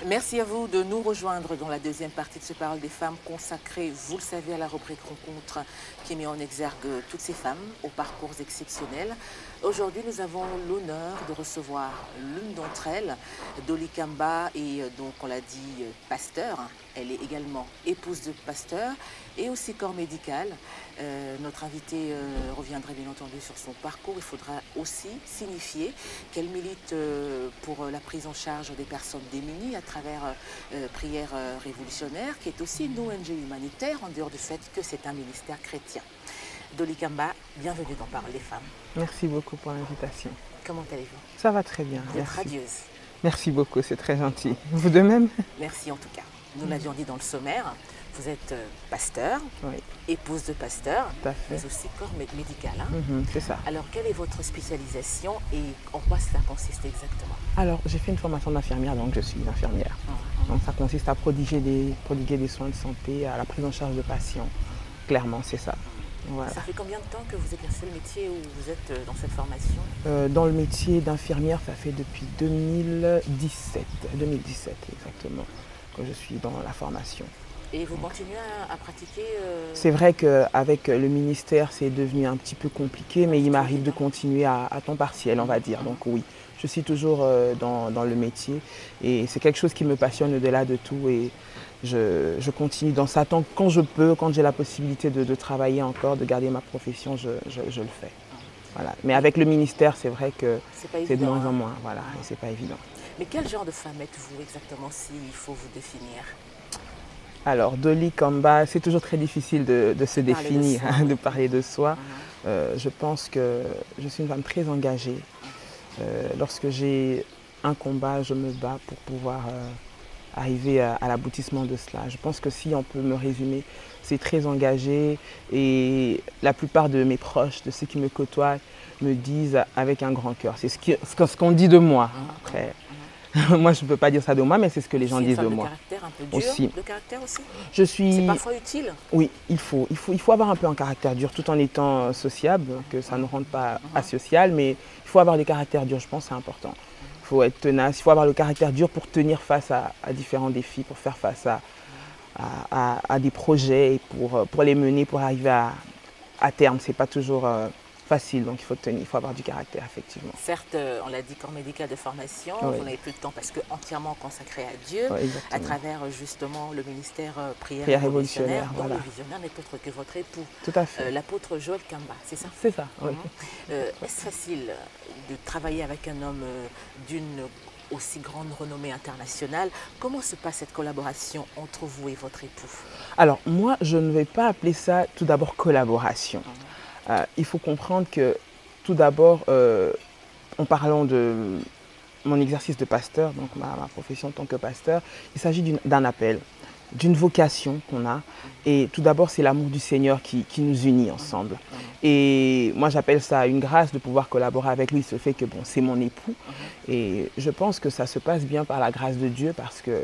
Merci à vous de nous rejoindre dans la deuxième partie de ce Parole des femmes consacrée, vous le savez, à la rubrique rencontre qui met en exergue toutes ces femmes aux parcours exceptionnels. Aujourd'hui, nous avons l'honneur de recevoir l'une d'entre elles, Dolly Kamba, et donc on l'a dit, pasteur. Elle est également épouse de pasteur et aussi corps médical. Notre invitée reviendra bien entendu sur son parcours. Il faudra aussi signifier qu'elle milite pour la prise en charge des personnes démunies à travers Prière révolutionnaire, qui est aussi une ONG humanitaire, en dehors du fait que c'est un ministère chrétien. Dolly Kamba, bienvenue dans Parole des femmes. Merci beaucoup pour l'invitation. Comment allez-vous? Ça va très bien, Vous êtes merci. radieuse. Merci beaucoup, c'est très gentil. Vous de même? Merci en tout cas. Nous l'avions dit dans le sommaire, vous êtes pasteur, Oui, épouse de pasteur, tout à fait. mais aussi corps médical. Hein? C'est ça. Alors, quelle est votre spécialisation et en quoi cela consiste exactement? Alors, j'ai fait une formation d'infirmière, donc je suis infirmière. Donc ça consiste à prodiguer des soins de santé, à la prise en charge de patients. Clairement, c'est ça. Voilà. Ça fait combien de temps que vous exercez le métier où vous êtes dans cette formation? Dans le métier d'infirmière, ça fait depuis 2017 exactement, que je suis dans la formation. Et vous continuez à pratiquer C'est vrai qu'avec le ministère, c'est devenu un petit peu compliqué, mais il m'arrive de continuer à temps partiel, on va dire. Donc oui, je suis toujours dans le métier et c'est quelque chose qui me passionne au-delà de tout et je continue dans ça tant quand je peux, quand j'ai la possibilité de travailler encore, de garder ma profession, je le fais. Voilà. Mais avec le ministère, c'est vrai que c'est de moins en moins, voilà, et c'est pas évident. Mais quel genre de femme êtes-vous exactement, s'il faut vous définir? Alors, Dolly Kamba, c'est toujours très difficile de se définir, de parler de soi. Je pense que je suis une femme très engagée. Lorsque j'ai un combat, je me bats pour pouvoir arriver à l'aboutissement de cela. Je pense que si on peut me résumer, c'est très engagé et la plupart de mes proches, de ceux qui me côtoient, me disent avec un grand cœur. C'est ce qu'on dit de moi. Après, moi, je ne peux pas dire ça de moi, mais c'est ce que les gens disent de moi. C'est une femme de caractère un peu dur, aussi. de caractère aussi? C'est parfois utile? Oui, il faut avoir un peu un caractère dur tout en étant sociable, que ça ne rende pas asocial, mais il faut avoir des caractères durs, je pense que c'est important. Il faut être tenace, il faut avoir le caractère dur pour tenir face à différents défis, pour faire face à des projets et pour les mener, pour arriver à terme. Ce n'est pas toujours facile, donc il faut avoir du caractère, effectivement. Certes, on l'a dit, corps médical de formation, Oui. vous n'avez plus de temps parce que entièrement consacré à Dieu, Oui, à travers justement le ministère Prière révolutionnaire, dont voilà. le visionnaire n'est autre que votre époux, Tout à fait. l'apôtre Joël Kamba, c'est ça? C'est ça, oui. Est-ce facile de travailler avec un homme d'une aussi grande renommée internationale? Comment se passe cette collaboration entre vous et votre époux? Alors, moi, je ne vais pas appeler ça tout d'abord collaboration. Il faut comprendre que tout d'abord, en parlant de mon exercice de pasteur, donc ma profession en tant que pasteur, il s'agit d'un appel, d'une vocation qu'on a. Et tout d'abord, c'est l'amour du Seigneur qui nous unit ensemble. Et moi, j'appelle ça une grâce de pouvoir collaborer avec lui. Ce fait que bon, c'est mon époux. Et je pense que ça se passe bien par la grâce de Dieu parce que,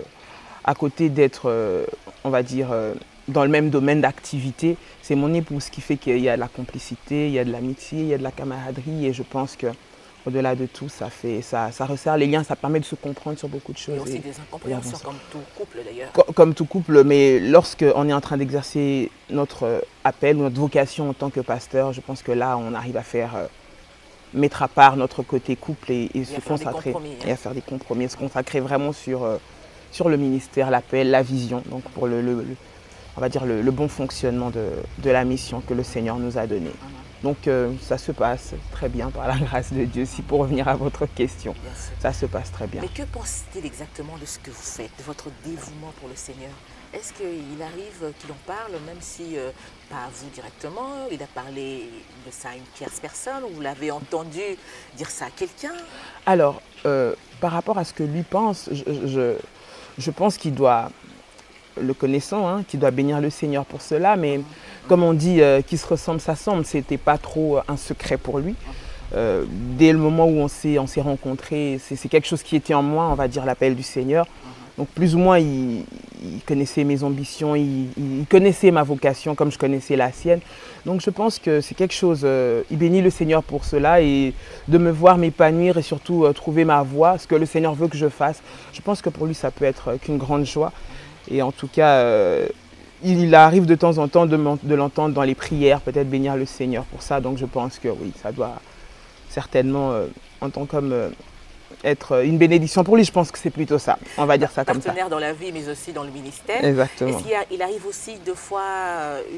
à côté d'être, on va dire, dans le même domaine d'activité, c'est mon époux, ce qui fait qu'il y a de la complicité, il y a de l'amitié, il y a de la camaraderie. Et je pense que au-delà de tout, ça resserre les liens, ça permet de se comprendre sur beaucoup de choses. Il y a aussi des incompréhensions, comme tout couple d'ailleurs. Comme tout couple, mais lorsqu'on est en train d'exercer notre appel, notre vocation en tant que pasteur, je pense que là, on arrive à mettre à part notre côté couple et se consacrer et à faire des compromis, se consacrer vraiment sur le ministère, l'appel, la vision, donc pour on va dire le bon fonctionnement de la mission que le Seigneur nous a donnée. Donc ça se passe très bien par la grâce de Dieu. Si pour revenir à votre question, ça se passe très bien. Mais que pense-t-il exactement de ce que vous faites, de votre dévouement pour le Seigneur? Est-ce qu'il arrive qu'il en parle, même si, pas à vous directement, il a parlé de ça à une tierce personne, ou vous l'avez entendu dire ça à quelqu'un? Alors, par rapport à ce que lui pense, je pense qu'il doit, le connaissant, hein, qu'il doit bénir le Seigneur pour cela, mais comme on dit, qui se ressemble s'assemble, c'était pas trop un secret pour lui. Dès le moment où on s'est rencontrés, c'est quelque chose qui était en moi, on va dire l'appel du Seigneur. Donc plus ou moins, il il connaissait mes ambitions, il connaissait ma vocation comme je connaissais la sienne. Donc je pense que c'est quelque chose, il bénit le Seigneur pour cela et de me voir m'épanouir et surtout trouver ma voie, ce que le Seigneur veut que je fasse. Je pense que pour lui ça peut être qu'une grande joie. Et en tout cas, il arrive de temps en temps de l'entendre dans les prières, peut-être bénir le Seigneur pour ça. Donc je pense que oui, ça doit certainement, en tant qu'homme, être une bénédiction pour lui. Je pense que c'est plutôt ça. On va dire ça comme ça. Partenaire dans la vie, mais aussi dans le ministère. Exactement. Est-ce qu'il arrive aussi deux fois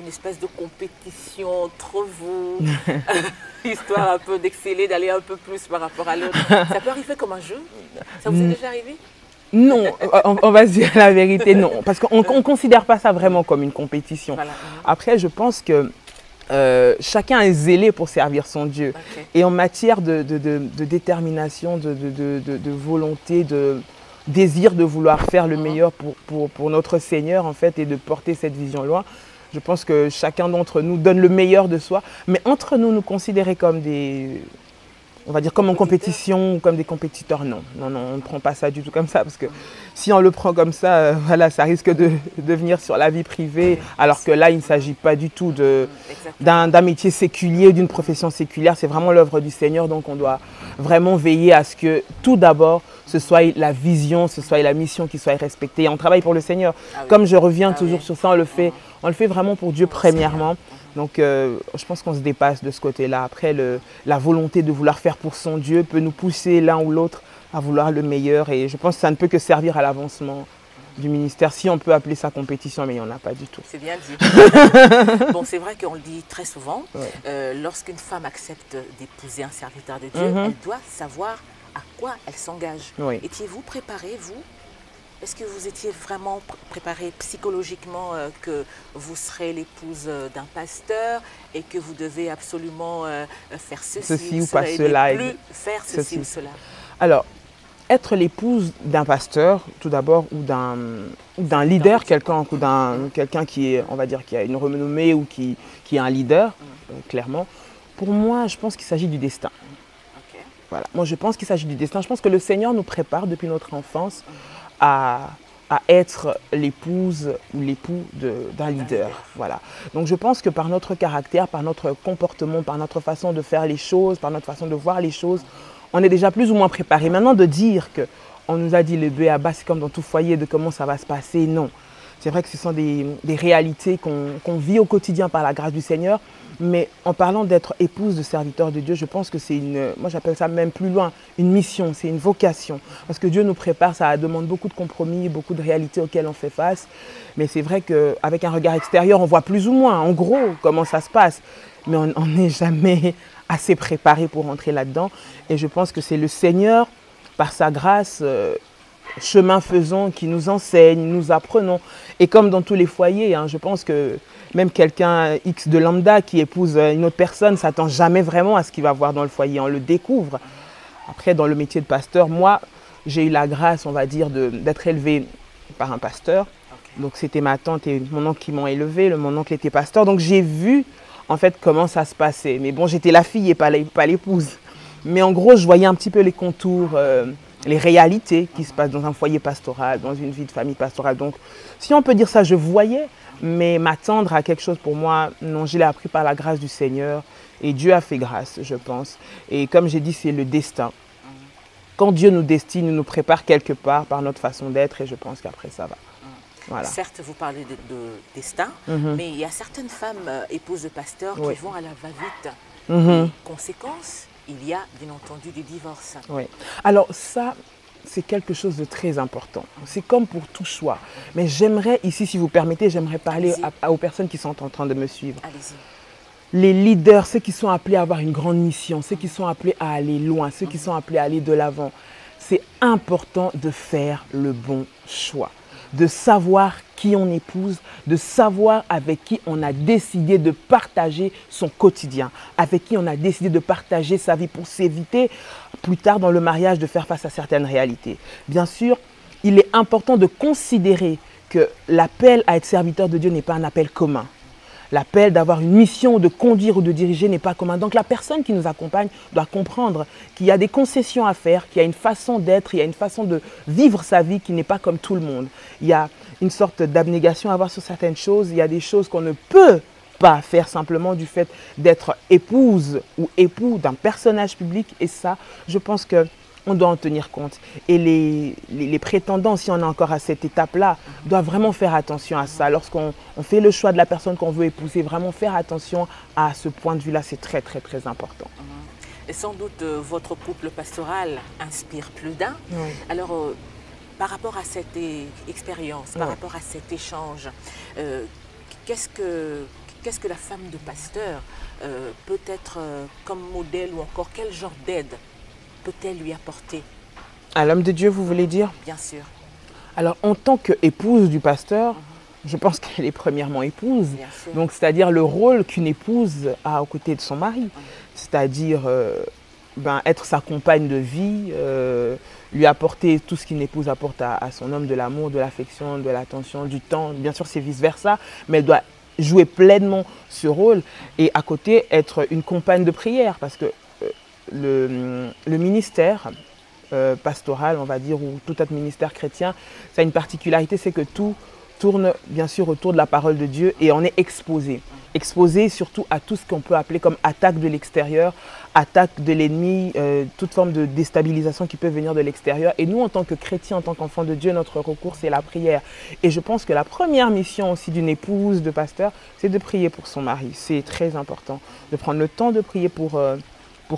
une espèce de compétition entre vous, histoire un peu d'exceller, d'aller un peu plus par rapport à l'autre? Ça peut arriver comme un jeu? Ça vous est déjà arrivé? Non, on va se dire la vérité, non. Parce qu'on ne considère pas ça vraiment comme une compétition. Voilà. Après, je pense que chacun est zélé pour servir son Dieu. Okay. Et en matière de détermination, de volonté, de désir de vouloir faire le meilleur pour notre Seigneur, en fait, et de porter cette vision loin, je pense que chacun d'entre nous donne le meilleur de soi. Mais entre nous, nous considérer comme des... On va dire comme en compétition ou comme des compétiteurs, non. Non, non, on ne prend pas ça du tout comme ça. Parce que si on le prend comme ça, voilà, ça risque de venir sur la vie privée. Alors que là, il ne s'agit pas du tout d'un métier séculier, d'une profession séculière. C'est vraiment l'œuvre du Seigneur. Donc on doit vraiment veiller à ce que tout d'abord, ce soit la vision, ce soit la mission qui soit respectée. Et on travaille pour le Seigneur. Ah oui. Comme je reviens toujours sur ça, on le fait vraiment pour Dieu premièrement. Donc, je pense qu'on se dépasse de ce côté-là. Après, la volonté de vouloir faire pour son Dieu peut nous pousser l'un ou l'autre à vouloir le meilleur. Et je pense que ça ne peut que servir à l'avancement du ministère. Si on peut appeler ça compétition, mais il n'y en a pas du tout. C'est bien dit. Bon, c'est vrai qu'on le dit très souvent. Ouais. Lorsqu'une femme accepte d'épouser un serviteur de Dieu, elle doit savoir à quoi elle s'engage. Oui. Étiez-vous préparé, vous ? Est-ce que vous étiez vraiment préparé psychologiquement que vous serez l'épouse d'un pasteur et que vous devez absolument faire ceci ou pas cela et ne plus faire ceci ou cela? Alors, être l'épouse d'un pasteur, tout d'abord, ou d'un leader quelconque, ou quelqu'un qui est, on va dire, qui a une renommée ou qui est un leader, clairement, pour moi, je pense qu'il s'agit du destin. Okay. Voilà. Moi, je pense qu'il s'agit du destin. Je pense que le Seigneur nous prépare depuis notre enfance à être l'épouse ou l'époux d'un leader. Voilà. Donc je pense que par notre caractère, par notre comportement, par notre façon de faire les choses, par notre façon de voir les choses, on est déjà plus ou moins préparé. Maintenant, de dire qu'on nous a dit le b.a.-ba, c'est comme dans tout foyer, de comment ça va se passer, non. C'est vrai que ce sont des réalités qu'on vit au quotidien par la grâce du Seigneur. Mais en parlant d'être épouse de serviteur de Dieu, je pense que c'est moi j'appelle ça même plus loin, une mission, c'est une vocation. Parce que Dieu nous prépare, ça demande beaucoup de compromis, beaucoup de réalités auxquelles on fait face. Mais c'est vrai qu'avec un regard extérieur, on voit plus ou moins, en gros, comment ça se passe. Mais on n'est jamais assez préparé pour entrer là-dedans. Et je pense que c'est le Seigneur, par sa grâce, chemin faisant, qui nous enseigne, nous apprenons. Et comme dans tous les foyers, hein, je pense que même quelqu'un X de lambda qui épouse une autre personne ne s'attend jamais vraiment à ce qu'il va voir dans le foyer. On le découvre. Après, dans le métier de pasteur, moi, j'ai eu la grâce, on va dire, d'être élevé par un pasteur. Okay. Donc, c'était ma tante et mon oncle qui m'ont élevé. Mon oncle était pasteur. Donc, j'ai vu, en fait, comment ça se passait. Mais bon, j'étais la fille et pas l'épouse. Mais en gros, je voyais un petit peu les contours, les réalités qui se passent dans un foyer pastoral, dans une vie de famille pastorale. Donc, si on peut dire ça, je voyais. Mais m'attendre à quelque chose pour moi, non, je l'ai appris par la grâce du Seigneur. Et Dieu a fait grâce, je pense. Et comme j'ai dit, c'est le destin. Quand Dieu nous destine, il nous prépare quelque part par notre façon d'être. Et je pense qu'après, ça va. Voilà. Certes, vous parlez de destin, mais il y a certaines femmes épouses de pasteurs qui vont à la va-vite. Conséquence, il y a bien entendu du divorce. Oui. Alors ça... c'est quelque chose de très important. C'est comme pour tout choix. Mais j'aimerais, ici, si vous permettez, j'aimerais parler aux personnes qui sont en train de me suivre. Les leaders, ceux qui sont appelés à avoir une grande mission, ceux qui sont appelés à aller loin, ceux qui sont appelés à aller de l'avant. C'est important de faire le bon choix, de savoir qui on épouse, de savoir avec qui on a décidé de partager son quotidien, avec qui on a décidé de partager sa vie pour s'éviter plus tard dans le mariage de faire face à certaines réalités. Bien sûr, il est important de considérer que l'appel à être serviteur de Dieu n'est pas un appel commun. L'appel d'avoir une mission, de conduire ou de diriger n'est pas commun. Donc la personne qui nous accompagne doit comprendre qu'il y a des concessions à faire, qu'il y a une façon d'être, il y a une façon de vivre sa vie qui n'est pas comme tout le monde. Il y a une sorte d'abnégation à avoir sur certaines choses. Il y a des choses qu'on ne peut pas faire simplement du fait d'être épouse ou époux d'un personnage public. Et ça, je pense que on doit en tenir compte. Et les prétendants, si on est encore à cette étape-là, doivent vraiment faire attention à ça. Lorsqu'on fait le choix de la personne qu'on veut épouser, vraiment faire attention à ce point de vue-là, c'est très, très, très important. Et sans doute, votre couple pastoral inspire plus d'un. Oui. Alors, par rapport à cette expérience, par rapport à cet échange, qu'est-ce que la femme de pasteur peut être comme modèle ou encore quel genre d'aide peut-elle lui apporter? À l'homme de Dieu, vous voulez dire? Bien sûr. Alors, en tant qu'épouse du pasteur, je pense qu'elle est premièrement épouse. Donc, c'est-à-dire le rôle qu'une épouse a aux côtés de son mari. C'est-à-dire être sa compagne de vie, lui apporter tout ce qu'une épouse apporte à son homme, de l'amour, de l'affection, de l'attention, du temps. Bien sûr, c'est vice-versa, mais elle doit jouer pleinement ce rôle et à côté être une compagne de prière parce que le ministère pastoral, on va dire, ou tout autre ministère chrétien, ça a une particularité, c'est que tout tourne bien sûr autour de la parole de Dieu et on est exposé. Exposé surtout à tout ce qu'on peut appeler comme attaque de l'extérieur, attaque de l'ennemi, toute forme de déstabilisation qui peut venir de l'extérieur. Et nous, en tant que chrétiens, en tant qu'enfants de Dieu, notre recours, c'est la prière. Et je pense que la première mission aussi d'une épouse, de pasteur, c'est de prier pour son mari. C'est très important de prendre le temps de prier pour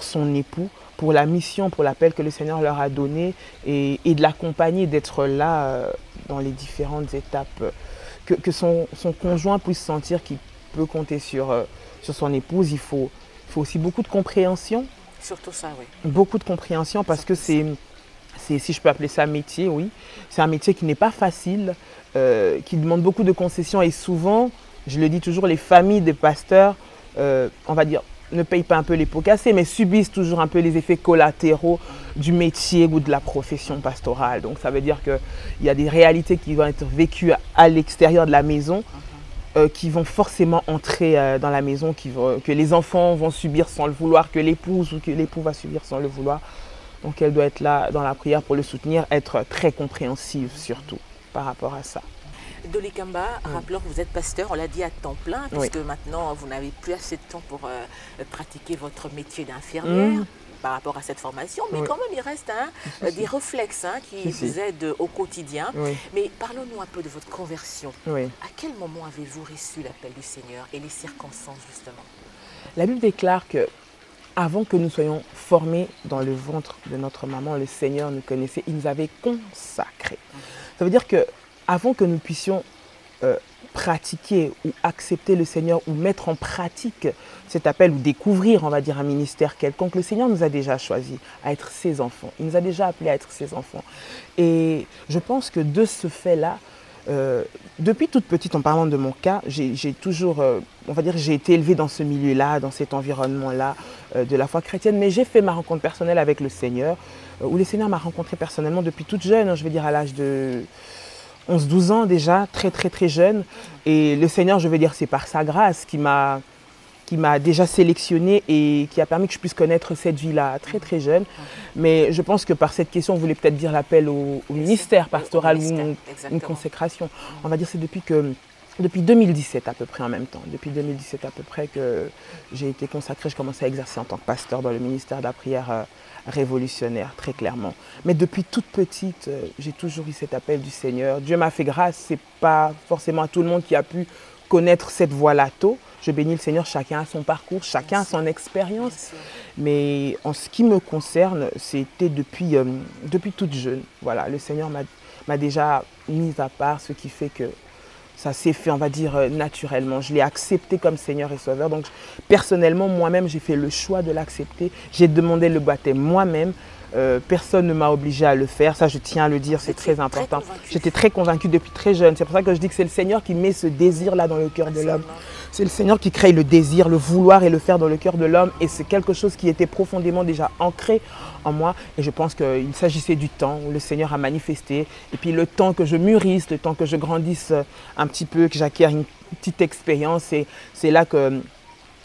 son époux, pour la mission, pour l'appel que le Seigneur leur a donné et de l'accompagner, d'être là dans les différentes étapes, que son conjoint puisse sentir qu'il peut compter sur son épouse. Il faut aussi beaucoup de compréhension. Surtout ça, oui. Beaucoup de compréhension parce que c'est, si je peux appeler ça métier, oui. C'est un métier qui n'est pas facile, qui demande beaucoup de concessions et souvent, je le dis toujours, les familles des pasteurs, on va dire, ne payent pas un peu les pots cassés, mais subissent toujours un peu les effets collatéraux du métier ou de la profession pastorale. Donc ça veut dire qu'il y a des réalités qui vont être vécues à l'extérieur de la maison, qui vont forcément entrer dans la maison, que les enfants vont subir sans le vouloir, que l'épouse ou que l'époux va subir sans le vouloir. Donc elle doit être là dans la prière pour le soutenir, être très compréhensive surtout par rapport à ça. Dolly Kamba, rappelons que vous êtes pasteur, on l'a dit à temps plein, puisque maintenant vous n'avez plus assez de temps pour pratiquer votre métier d'infirmière par rapport à cette formation, mais quand même il reste des réflexes qui vous aident au quotidien. Mais parlons-nous un peu de votre conversion. À quel moment avez-vous reçu l'appel du Seigneur et les circonstances justement? La Bible déclare que avant que nous soyons formés dans le ventre de notre maman, le Seigneur nous connaissait, il nous avait consacrés. Ça veut dire que avant que nous puissions pratiquer ou accepter le Seigneur ou mettre en pratique cet appel ou découvrir, on va dire, un ministère quelconque, le Seigneur nous a déjà choisis à être ses enfants. Il nous a déjà appelés à être ses enfants. Et je pense que de ce fait-là, depuis toute petite, en parlant de mon cas, j'ai toujours, on va dire, j'ai été élevée dans ce milieu-là, dans cet environnement-là de la foi chrétienne, mais j'ai fait ma rencontre personnelle avec le Seigneur, où le Seigneur m'a rencontrée personnellement depuis toute jeune, je veux dire à l'âge de 11-12 ans déjà, très très très jeune. Et le Seigneur, je veux dire, c'est par sa grâce qui m'a déjà sélectionné et qui a permis que je puisse connaître cette vie-là très très jeune. Mais je pense que par cette question, vous voulez peut-être dire l'appel au ministère pastoral ou une consécration. On va dire c'est depuis 2017 à peu près en même temps. Depuis 2017 à peu près que j'ai été consacrée, je commençais à exercer en tant que pasteur dans le ministère de la prière révolutionnaire, très clairement. Mais depuis toute petite, j'ai toujours eu cet appel du Seigneur. Dieu m'a fait grâce, c'est pas forcément à tout le monde qui a pu connaître cette voie-là tôt. Je bénis le Seigneur, chacun a son parcours, chacun a son expérience. Mais en ce qui me concerne, c'était depuis toute jeune. Voilà, le Seigneur m'a déjà mis à part, ce qui fait que ça s'est fait, on va dire, naturellement. Je l'ai accepté comme Seigneur et Sauveur. Donc, personnellement, moi-même, j'ai fait le choix de l'accepter. J'ai demandé le baptême moi-même. Personne ne m'a obligé à le faire. Ça, je tiens à le dire, c'est très important. J'étais très convaincue depuis très jeune. C'est pour ça que je dis que c'est le Seigneur qui met ce désir-là dans le cœur de l'homme. C'est le Seigneur qui crée le désir, le vouloir et le faire dans le cœur de l'homme. Et c'est quelque chose qui était profondément déjà ancré en moi. Et je pense qu'il s'agissait du temps où le Seigneur a manifesté. Et puis le temps que je mûrisse, le temps que je grandisse un petit peu, que j'acquière une petite expérience. Et c'est là que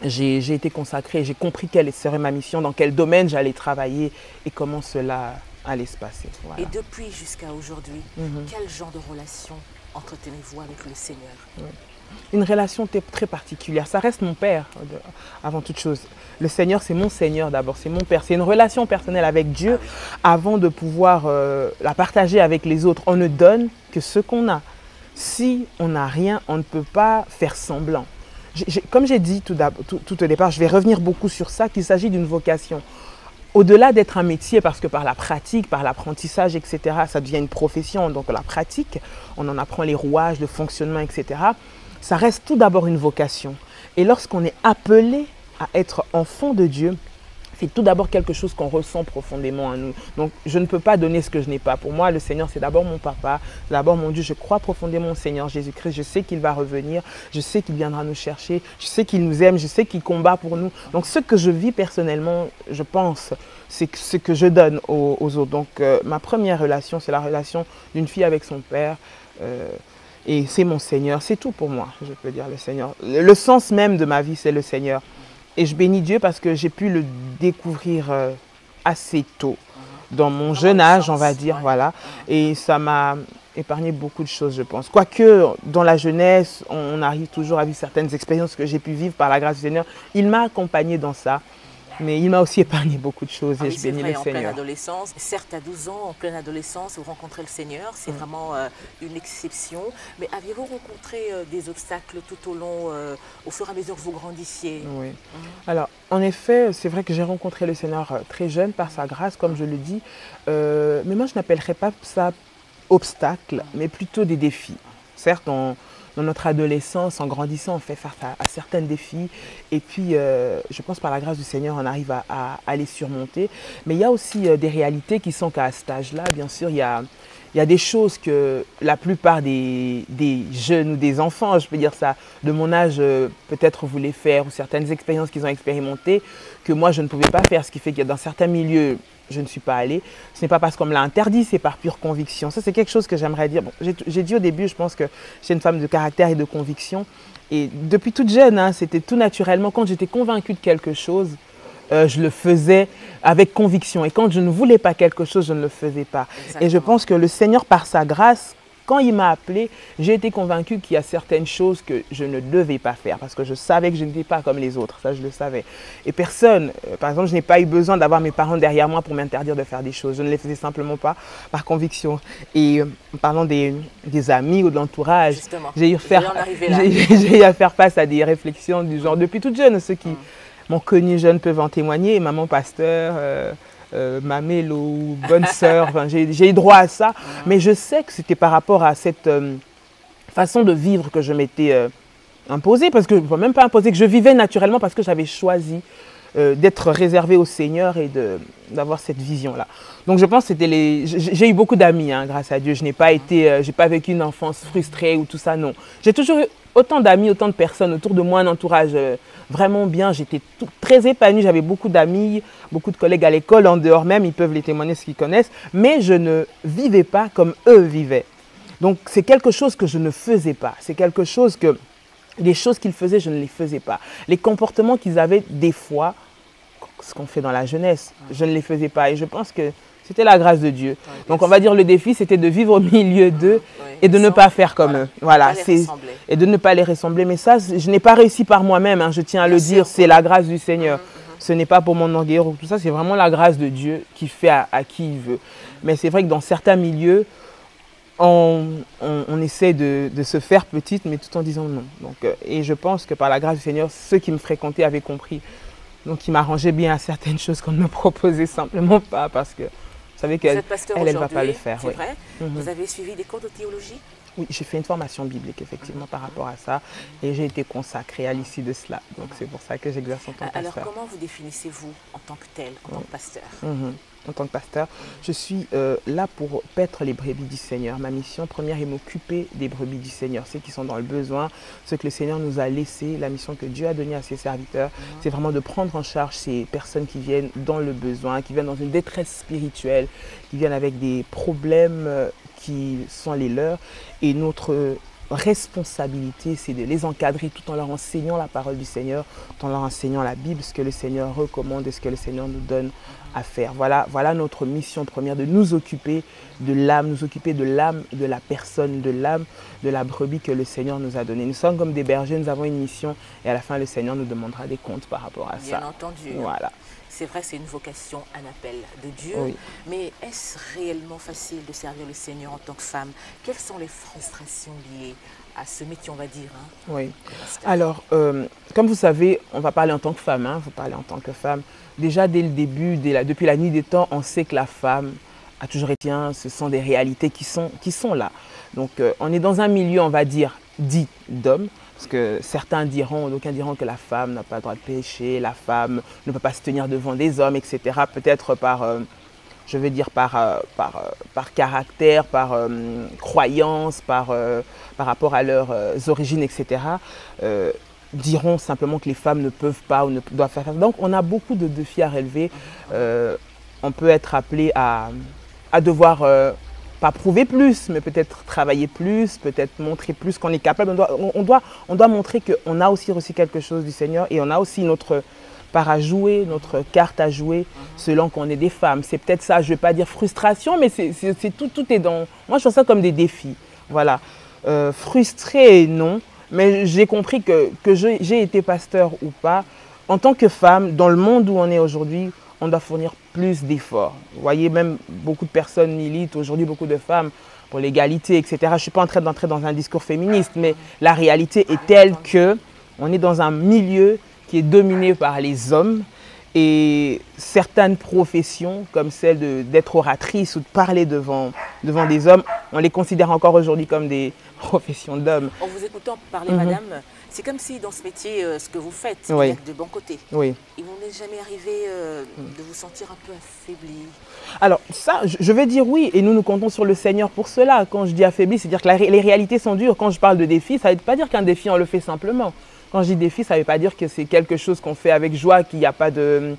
j'ai été consacrée. J'ai compris quelle serait ma mission, dans quel domaine j'allais travailler et comment cela allait se passer. Voilà. Et depuis jusqu'à aujourd'hui, quel genre de relation entretenez-vous avec le Seigneur? Une relation très particulière. Ça reste mon Père, avant toute chose. Le Seigneur, c'est mon Seigneur d'abord, c'est mon Père. C'est une relation personnelle avec Dieu avant de pouvoir la partager avec les autres. On ne donne que ce qu'on a. Si on n'a rien, on ne peut pas faire semblant. Comme j'ai dit tout au départ, je vais revenir beaucoup sur ça, qu'il s'agit d'une vocation. Au-delà d'être un métier, parce que par la pratique, par l'apprentissage, etc., ça devient une profession. Donc la pratique, on en apprend les rouages, le fonctionnement, etc., ça reste tout d'abord une vocation. Et lorsqu'on est appelé à être enfant de Dieu, c'est tout d'abord quelque chose qu'on ressent profondément en nous. Donc, je ne peux pas donner ce que je n'ai pas. Pour moi, le Seigneur, c'est d'abord mon papa, c'est d'abord mon Dieu. Je crois profondément au Seigneur Jésus-Christ. Je sais qu'il va revenir. Je sais qu'il viendra nous chercher. Je sais qu'il nous aime. Je sais qu'il combat pour nous. Donc, ce que je vis personnellement, je pense, c'est ce que je donne aux autres. Donc, ma première relation, c'est la relation d'une fille avec son père. Et c'est mon Seigneur. C'est tout pour moi, je peux dire, le Seigneur. Le sens même de ma vie, c'est le Seigneur. Et je bénis Dieu parce que j'ai pu le découvrir assez tôt, dans mon jeune âge, on va dire, voilà. Et ça m'a épargné beaucoup de choses, je pense. Quoique, dans la jeunesse, on arrive toujours à vivre certaines expériences que j'ai pu vivre par la grâce du Seigneur. Il m'a accompagné dans ça. Mais il m'a aussi épargné beaucoup de choses et je bénis le Seigneur. En pleine adolescence, certes à 12 ans, en pleine adolescence, vous rencontrez le Seigneur, c'est vraiment une exception. Mais aviez-vous rencontré des obstacles tout au long, au fur et à mesure que vous grandissiez? Oui. Alors, en effet, c'est vrai que j'ai rencontré le Seigneur très jeune par sa grâce, comme je le dis. Mais moi, je n'appellerais pas ça obstacle, mais plutôt des défis. Certes, dans notre adolescence, en grandissant, on fait face à certains défis. Et puis, je pense par la grâce du Seigneur, on arrive à les surmonter. Mais il y a aussi des réalités qui sont qu'à cet âge-là, bien sûr, il y a des choses que la plupart des jeunes ou des enfants, je peux dire ça, de mon âge, peut-être voulaient faire, ou certaines expériences qu'ils ont expérimentées, que moi, je ne pouvais pas faire. Ce qui fait que dans certains milieux, je ne suis pas allée. Ce n'est pas parce qu'on me l'a interdit, c'est par pure conviction. Ça, c'est quelque chose que j'aimerais dire. Bon, j'ai dit au début, je pense que j'ai une femme de caractère et de conviction. Et depuis toute jeune, hein, c'était tout naturellement. Quand j'étais convaincue de quelque chose, je le faisais avec conviction. Et quand je ne voulais pas quelque chose, je ne le faisais pas. Exactement. Et je pense que le Seigneur, par sa grâce, quand il m'a appelée, j'ai été convaincue qu'il y a certaines choses que je ne devais pas faire parce que je savais que je n'étais pas comme les autres, ça je le savais. Et personne, par exemple, je n'ai pas eu besoin d'avoir mes parents derrière moi pour m'interdire de faire des choses. Je ne les faisais simplement pas par conviction. Et en parlant des amis ou de l'entourage, j'ai eu à faire face à des réflexions du genre, depuis toute jeune, ceux qui m'ont connu jeune peuvent en témoigner, maman pasteur, Mamélo, bonne sœur, enfin, j'ai eu droit à ça, mais je sais que c'était par rapport à cette façon de vivre que je m'étais imposée, parce que, même pas imposée, que je vivais naturellement parce que j'avais choisi d'être réservée au Seigneur et d'avoir cette vision-là. Donc je pense que c'était j'ai eu beaucoup d'amis, hein, grâce à Dieu. Je n'ai pas été, j'ai pas vécu une enfance frustrée ou tout ça, non. J'ai toujours eu autant d'amis, autant de personnes autour de moi, un entourage vraiment bien. J'étais très épanouie, j'avais beaucoup d'amis, beaucoup de collègues à l'école, en dehors même, ils peuvent les témoigner ce qu'ils connaissent. Mais je ne vivais pas comme eux vivaient. Donc c'est quelque chose que je ne faisais pas. C'est quelque chose que, les choses qu'ils faisaient, je ne les faisais pas. Les comportements qu'ils avaient des fois, ce qu'on fait dans la jeunesse, je ne les faisais pas. Et je pense que c'était la grâce de Dieu. Donc on va dire le défi, c'était de vivre au milieu d'eux et de ne pas faire comme eux. Voilà, et de ne pas les ressembler. Mais ça, je n'ai pas réussi par moi-même, hein, je tiens à le dire, c'est la grâce du Seigneur. Ce n'est pas pour mon orgueil ou tout ça, c'est vraiment la grâce de Dieu qui fait à qui il veut. Mais c'est vrai que dans certains milieux, on essaie de se faire petite, mais tout en disant non. Donc, et je pense que par la grâce du Seigneur, ceux qui me fréquentaient avaient compris. Donc, il m'arrangeait bien à certaines choses qu'on ne me proposait simplement pas parce que je savais qu'elle ne va pas le faire. C'est vrai. Vous avez suivi des cours de théologie? Oui, j'ai fait une formation biblique, effectivement, par rapport à ça. Et j'ai été consacrée à l'issue de cela. Donc, c'est pour ça que j'exerce en tant que pasteur. Alors, comment vous définissez-vous en tant que tel, en tant que pasteur? en tant que pasteur. Je suis là pour paître les brebis du Seigneur. Ma mission première est m'occuper des brebis du Seigneur, ceux qui sont dans le besoin, ceux que le Seigneur nous a laissés, la mission que Dieu a donnée à ses serviteurs. C'est vraiment de prendre en charge ces personnes qui viennent dans le besoin, qui viennent dans une détresse spirituelle, qui viennent avec des problèmes qui sont les leurs. Et notre responsabilité, c'est de les encadrer tout en leur enseignant la parole du Seigneur, tout en leur enseignant la Bible, ce que le Seigneur recommande et ce que le Seigneur nous donne à faire. Voilà notre mission première, de nous occuper de l'âme, de la personne, de l'âme, de la brebis que le Seigneur nous a donnée. Nous sommes comme des bergers, nous avons une mission et à la fin, le Seigneur nous demandera des comptes par rapport à ça. Bien entendu. Voilà. C'est vrai, c'est une vocation, un appel de Dieu. Oui. Mais est-ce réellement facile de servir le Seigneur en tant que femme? Quelles sont les frustrations liées à ce métier, on va dire, hein? Oui. Alors, comme vous savez, on va parler en tant que femme, hein, vous parlez en tant que femme. Déjà, dès le début, depuis la nuit des temps, on sait que la femme a toujours été ce sont des réalités qui sont là. Donc, on est dans un milieu, on va dire, dit d'hommes. Parce que certains diront, d'aucuns diront que la femme n'a pas le droit de pécher, la femme ne peut pas se tenir devant des hommes, etc. Peut-être par, je veux dire, par caractère, par croyance, par rapport à leurs origines, etc. Diront simplement que les femmes ne peuvent pas ou ne doivent pas faire. Donc on a beaucoup de défis à relever. On peut être appelé à devoir pas prouver plus, mais peut-être travailler plus, peut-être montrer plus qu'on est capable. On doit montrer qu'on a aussi reçu quelque chose du Seigneur et on a aussi notre part à jouer, notre carte à jouer, selon qu'on est des femmes. C'est peut-être ça, je ne vais pas dire frustration, mais tout est dans... Moi, je vois ça comme des défis. Voilà. Frustré, non, mais j'ai compris que j'ai été pasteur ou pas, en tant que femme, dans le monde où on est aujourd'hui, on doit fournir plus d'efforts. Vous voyez, même beaucoup de personnes militent aujourd'hui, beaucoup de femmes pour l'égalité, etc. Je ne suis pas en train d'entrer dans un discours féministe, mais la réalité est telle qu'on est dans un milieu qui est dominé par les hommes et certaines professions, comme celle d'être oratrice ou de parler devant des hommes, on les considère encore aujourd'hui comme des professions d'hommes. En vous écoutant parler, madame, c'est comme si dans ce métier, ce que vous faites, il Oui. y a que de bons côtés. Oui. Il vous n'est jamais arrivé de vous sentir un peu affaibli? Alors ça, je vais dire oui, et nous comptons sur le Seigneur pour cela. Quand je dis affaibli, c'est-à-dire que les réalités sont dures. Quand je parle de défi, ça ne veut pas dire qu'un défi, on le fait simplement. Quand je dis défi, ça ne veut pas dire que c'est quelque chose qu'on fait avec joie, qu'il n'y a pas de,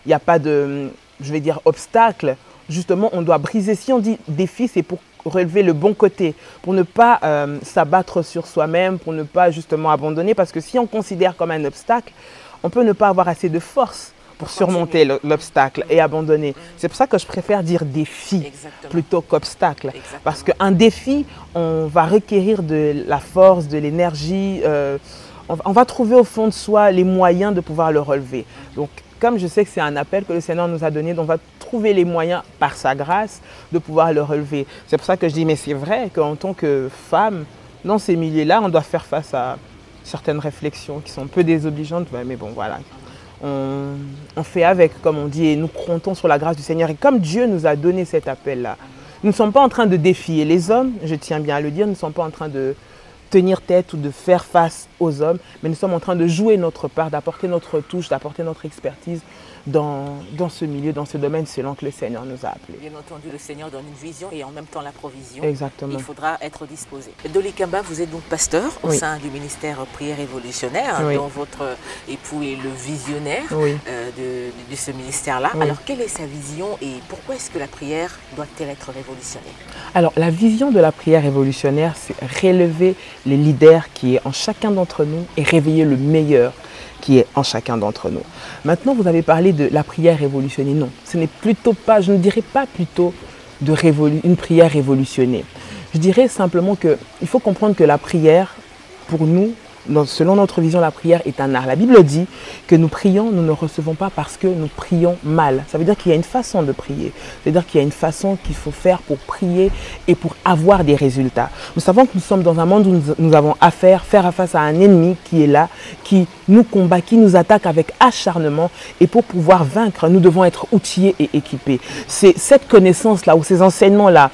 je vais dire, obstacle. Justement, on doit briser. Si on dit défi, c'est pour relever le bon côté, pour ne pas s'abattre sur soi-même, pour ne pas justement abandonner. Parce que si on considère comme un obstacle, on peut ne pas avoir assez de force pour surmonter l'obstacle et abandonner. C'est pour ça que je préfère dire défi plutôt qu'obstacle. Parce qu'un défi, on va requérir de la force, de l'énergie. On va trouver au fond de soi les moyens de pouvoir le relever. Donc, comme je sais que c'est un appel que le Seigneur nous a donné, on va trouver les moyens, par sa grâce, de pouvoir le relever. C'est pour ça que je dis, mais c'est vrai qu'en tant que femme, dans ces milieux-là, on doit faire face à certaines réflexions qui sont un peu désobligeantes. Mais bon, voilà. On fait avec, comme on dit, et nous comptons sur la grâce du Seigneur. Et comme Dieu nous a donné cet appel-là, nous ne sommes pas en train de défier les hommes, je tiens bien à le dire, nous ne sommes pas en train de tenir tête ou de faire face aux hommes, mais nous sommes en train de jouer notre part, d'apporter notre touche, d'apporter notre expertise dans ce milieu, dans ce domaine, selon que le Seigneur nous a appelés. Bien entendu, le Seigneur donne une vision et en même temps la provision. Exactement. Il faudra être disposé. Dolly Kamba, vous êtes donc pasteur au sein du ministère Prière Révolutionnaire, dont votre époux est le visionnaire de ce ministère-là. Alors, quelle est sa vision et pourquoi est-ce que la prière doit-elle être révolutionnaire? Alors, la vision de la prière révolutionnaire, c'est relever les leaders qui est en chacun d'entre nous et réveiller le meilleur qui est en chacun d'entre nous. Maintenant, vous avez parlé de la prière révolutionnée. Non, ce n'est plutôt pas, je ne dirais pas plutôt une prière révolutionnée. Je dirais simplement qu'il faut comprendre que la prière, pour nous, selon notre vision, la prière est un art. La Bible dit que nous prions, nous ne recevons pas parce que nous prions mal. Ça veut dire qu'il y a une façon de prier. Ça veut dire qu'il y a une façon qu'il faut faire pour prier et pour avoir des résultats. Nous savons que nous sommes dans un monde où nous avons faire face à un ennemi qui est là, qui nous combat, qui nous attaque avec acharnement. Et pour pouvoir vaincre, nous devons être outillés et équipés. C'est cette connaissance-là ou ces enseignements-là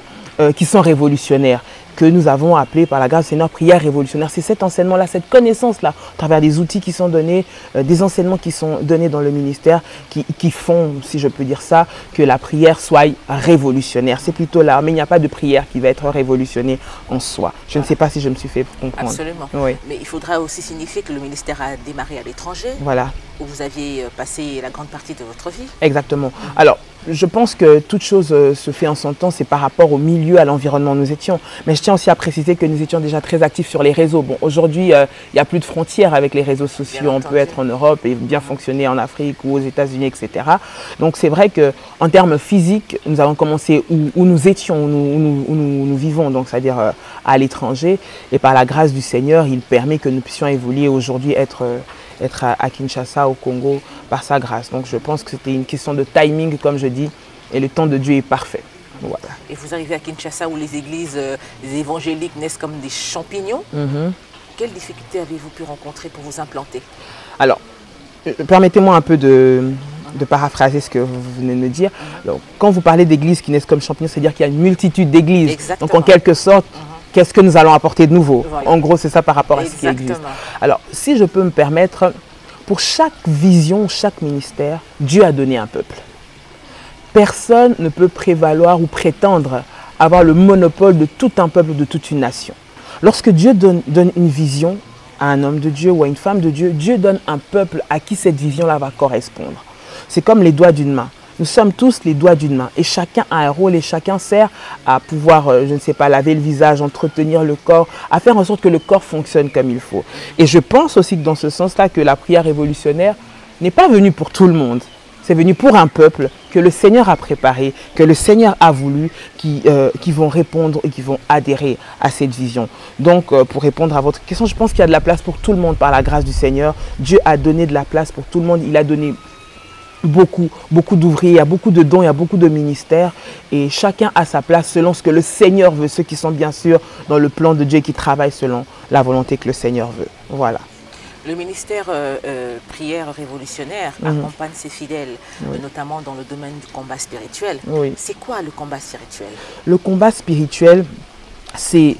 qui sont révolutionnaires. que nous avons appelé par la grâce du Seigneur prière révolutionnaire. C'est cet enseignement-là, cette connaissance-là, à travers des outils qui sont donnés, des enseignements qui sont donnés dans le ministère, qui font, si je peux dire ça, que la prière soit révolutionnaire. C'est plutôt là, mais il n'y a pas de prière qui va être révolutionnée en soi. Je ne sais pas si je me suis fait comprendre. Absolument. Oui. Mais il faudra aussi signifier que le ministère a démarré à l'étranger, Voilà. où vous aviez passé la grande partie de votre vie. Exactement. Alors, je pense que toute chose se fait en son temps, c'est par rapport au milieu, à l'environnement où nous étions. Mais je tiens aussi à préciser que nous étions déjà très actifs sur les réseaux. Bon, aujourd'hui, il n'y a plus de frontières avec les réseaux sociaux. On peut être en Europe et bien fonctionner en Afrique ou aux États-Unis, etc. Donc, c'est vrai qu'en termes physiques, nous avons commencé où nous étions, où nous vivons, donc c'est-à-dire à l'étranger. Et par la grâce du Seigneur, il permet que nous puissions évoluer aujourd'hui, être à Kinshasa, au Congo, par sa grâce. Donc je pense que c'était une question de timing, comme je dis, et le temps de Dieu est parfait. Voilà. Et vous arrivez à Kinshasa où les églises les évangéliques naissent comme des champignons. Quelles difficultés avez-vous pu rencontrer pour vous implanter? Alors, permettez-moi un peu de paraphraser ce que vous venez de me dire. Alors, quand vous parlez d'églises qui naissent comme champignons, c'est-à-dire qu'il y a une multitude d'églises. Donc en quelque sorte, qu'est-ce que nous allons apporter de nouveau? Voilà. En gros, c'est ça par rapport à ce qui existe. Alors, si je peux me permettre, pour chaque vision, chaque ministère, Dieu a donné un peuple. Personne ne peut prévaloir ou prétendre avoir le monopole de tout un peuple, de toute une nation. Lorsque Dieu donne une vision à un homme de Dieu ou à une femme de Dieu, Dieu donne un peuple à qui cette vision-là va correspondre. C'est comme les doigts d'une main. Nous sommes tous les doigts d'une main et chacun a un rôle et chacun sert à pouvoir, je ne sais pas, laver le visage, entretenir le corps, à faire en sorte que le corps fonctionne comme il faut. Et je pense aussi que dans ce sens-là, que la prière révolutionnaire n'est pas venue pour tout le monde. C'est venu pour un peuple que le Seigneur a préparé, que le Seigneur a voulu, qui vont répondre et qui vont adhérer à cette vision. Donc, pour répondre à votre question, je pense qu'il y a de la place pour tout le monde par la grâce du Seigneur. Dieu a donné de la place pour tout le monde. Il a donné beaucoup d'ouvriers, il y a beaucoup de dons, il y a beaucoup de ministères et chacun a sa place selon ce que le Seigneur veut, ceux qui sont bien sûr dans le plan de Dieu et qui travaillent selon la volonté que le Seigneur veut. Voilà. Le ministère prière révolutionnaire accompagne ses fidèles, notamment dans le domaine du combat spirituel. Oui. C'est quoi le combat spirituel? Le combat spirituel, c'est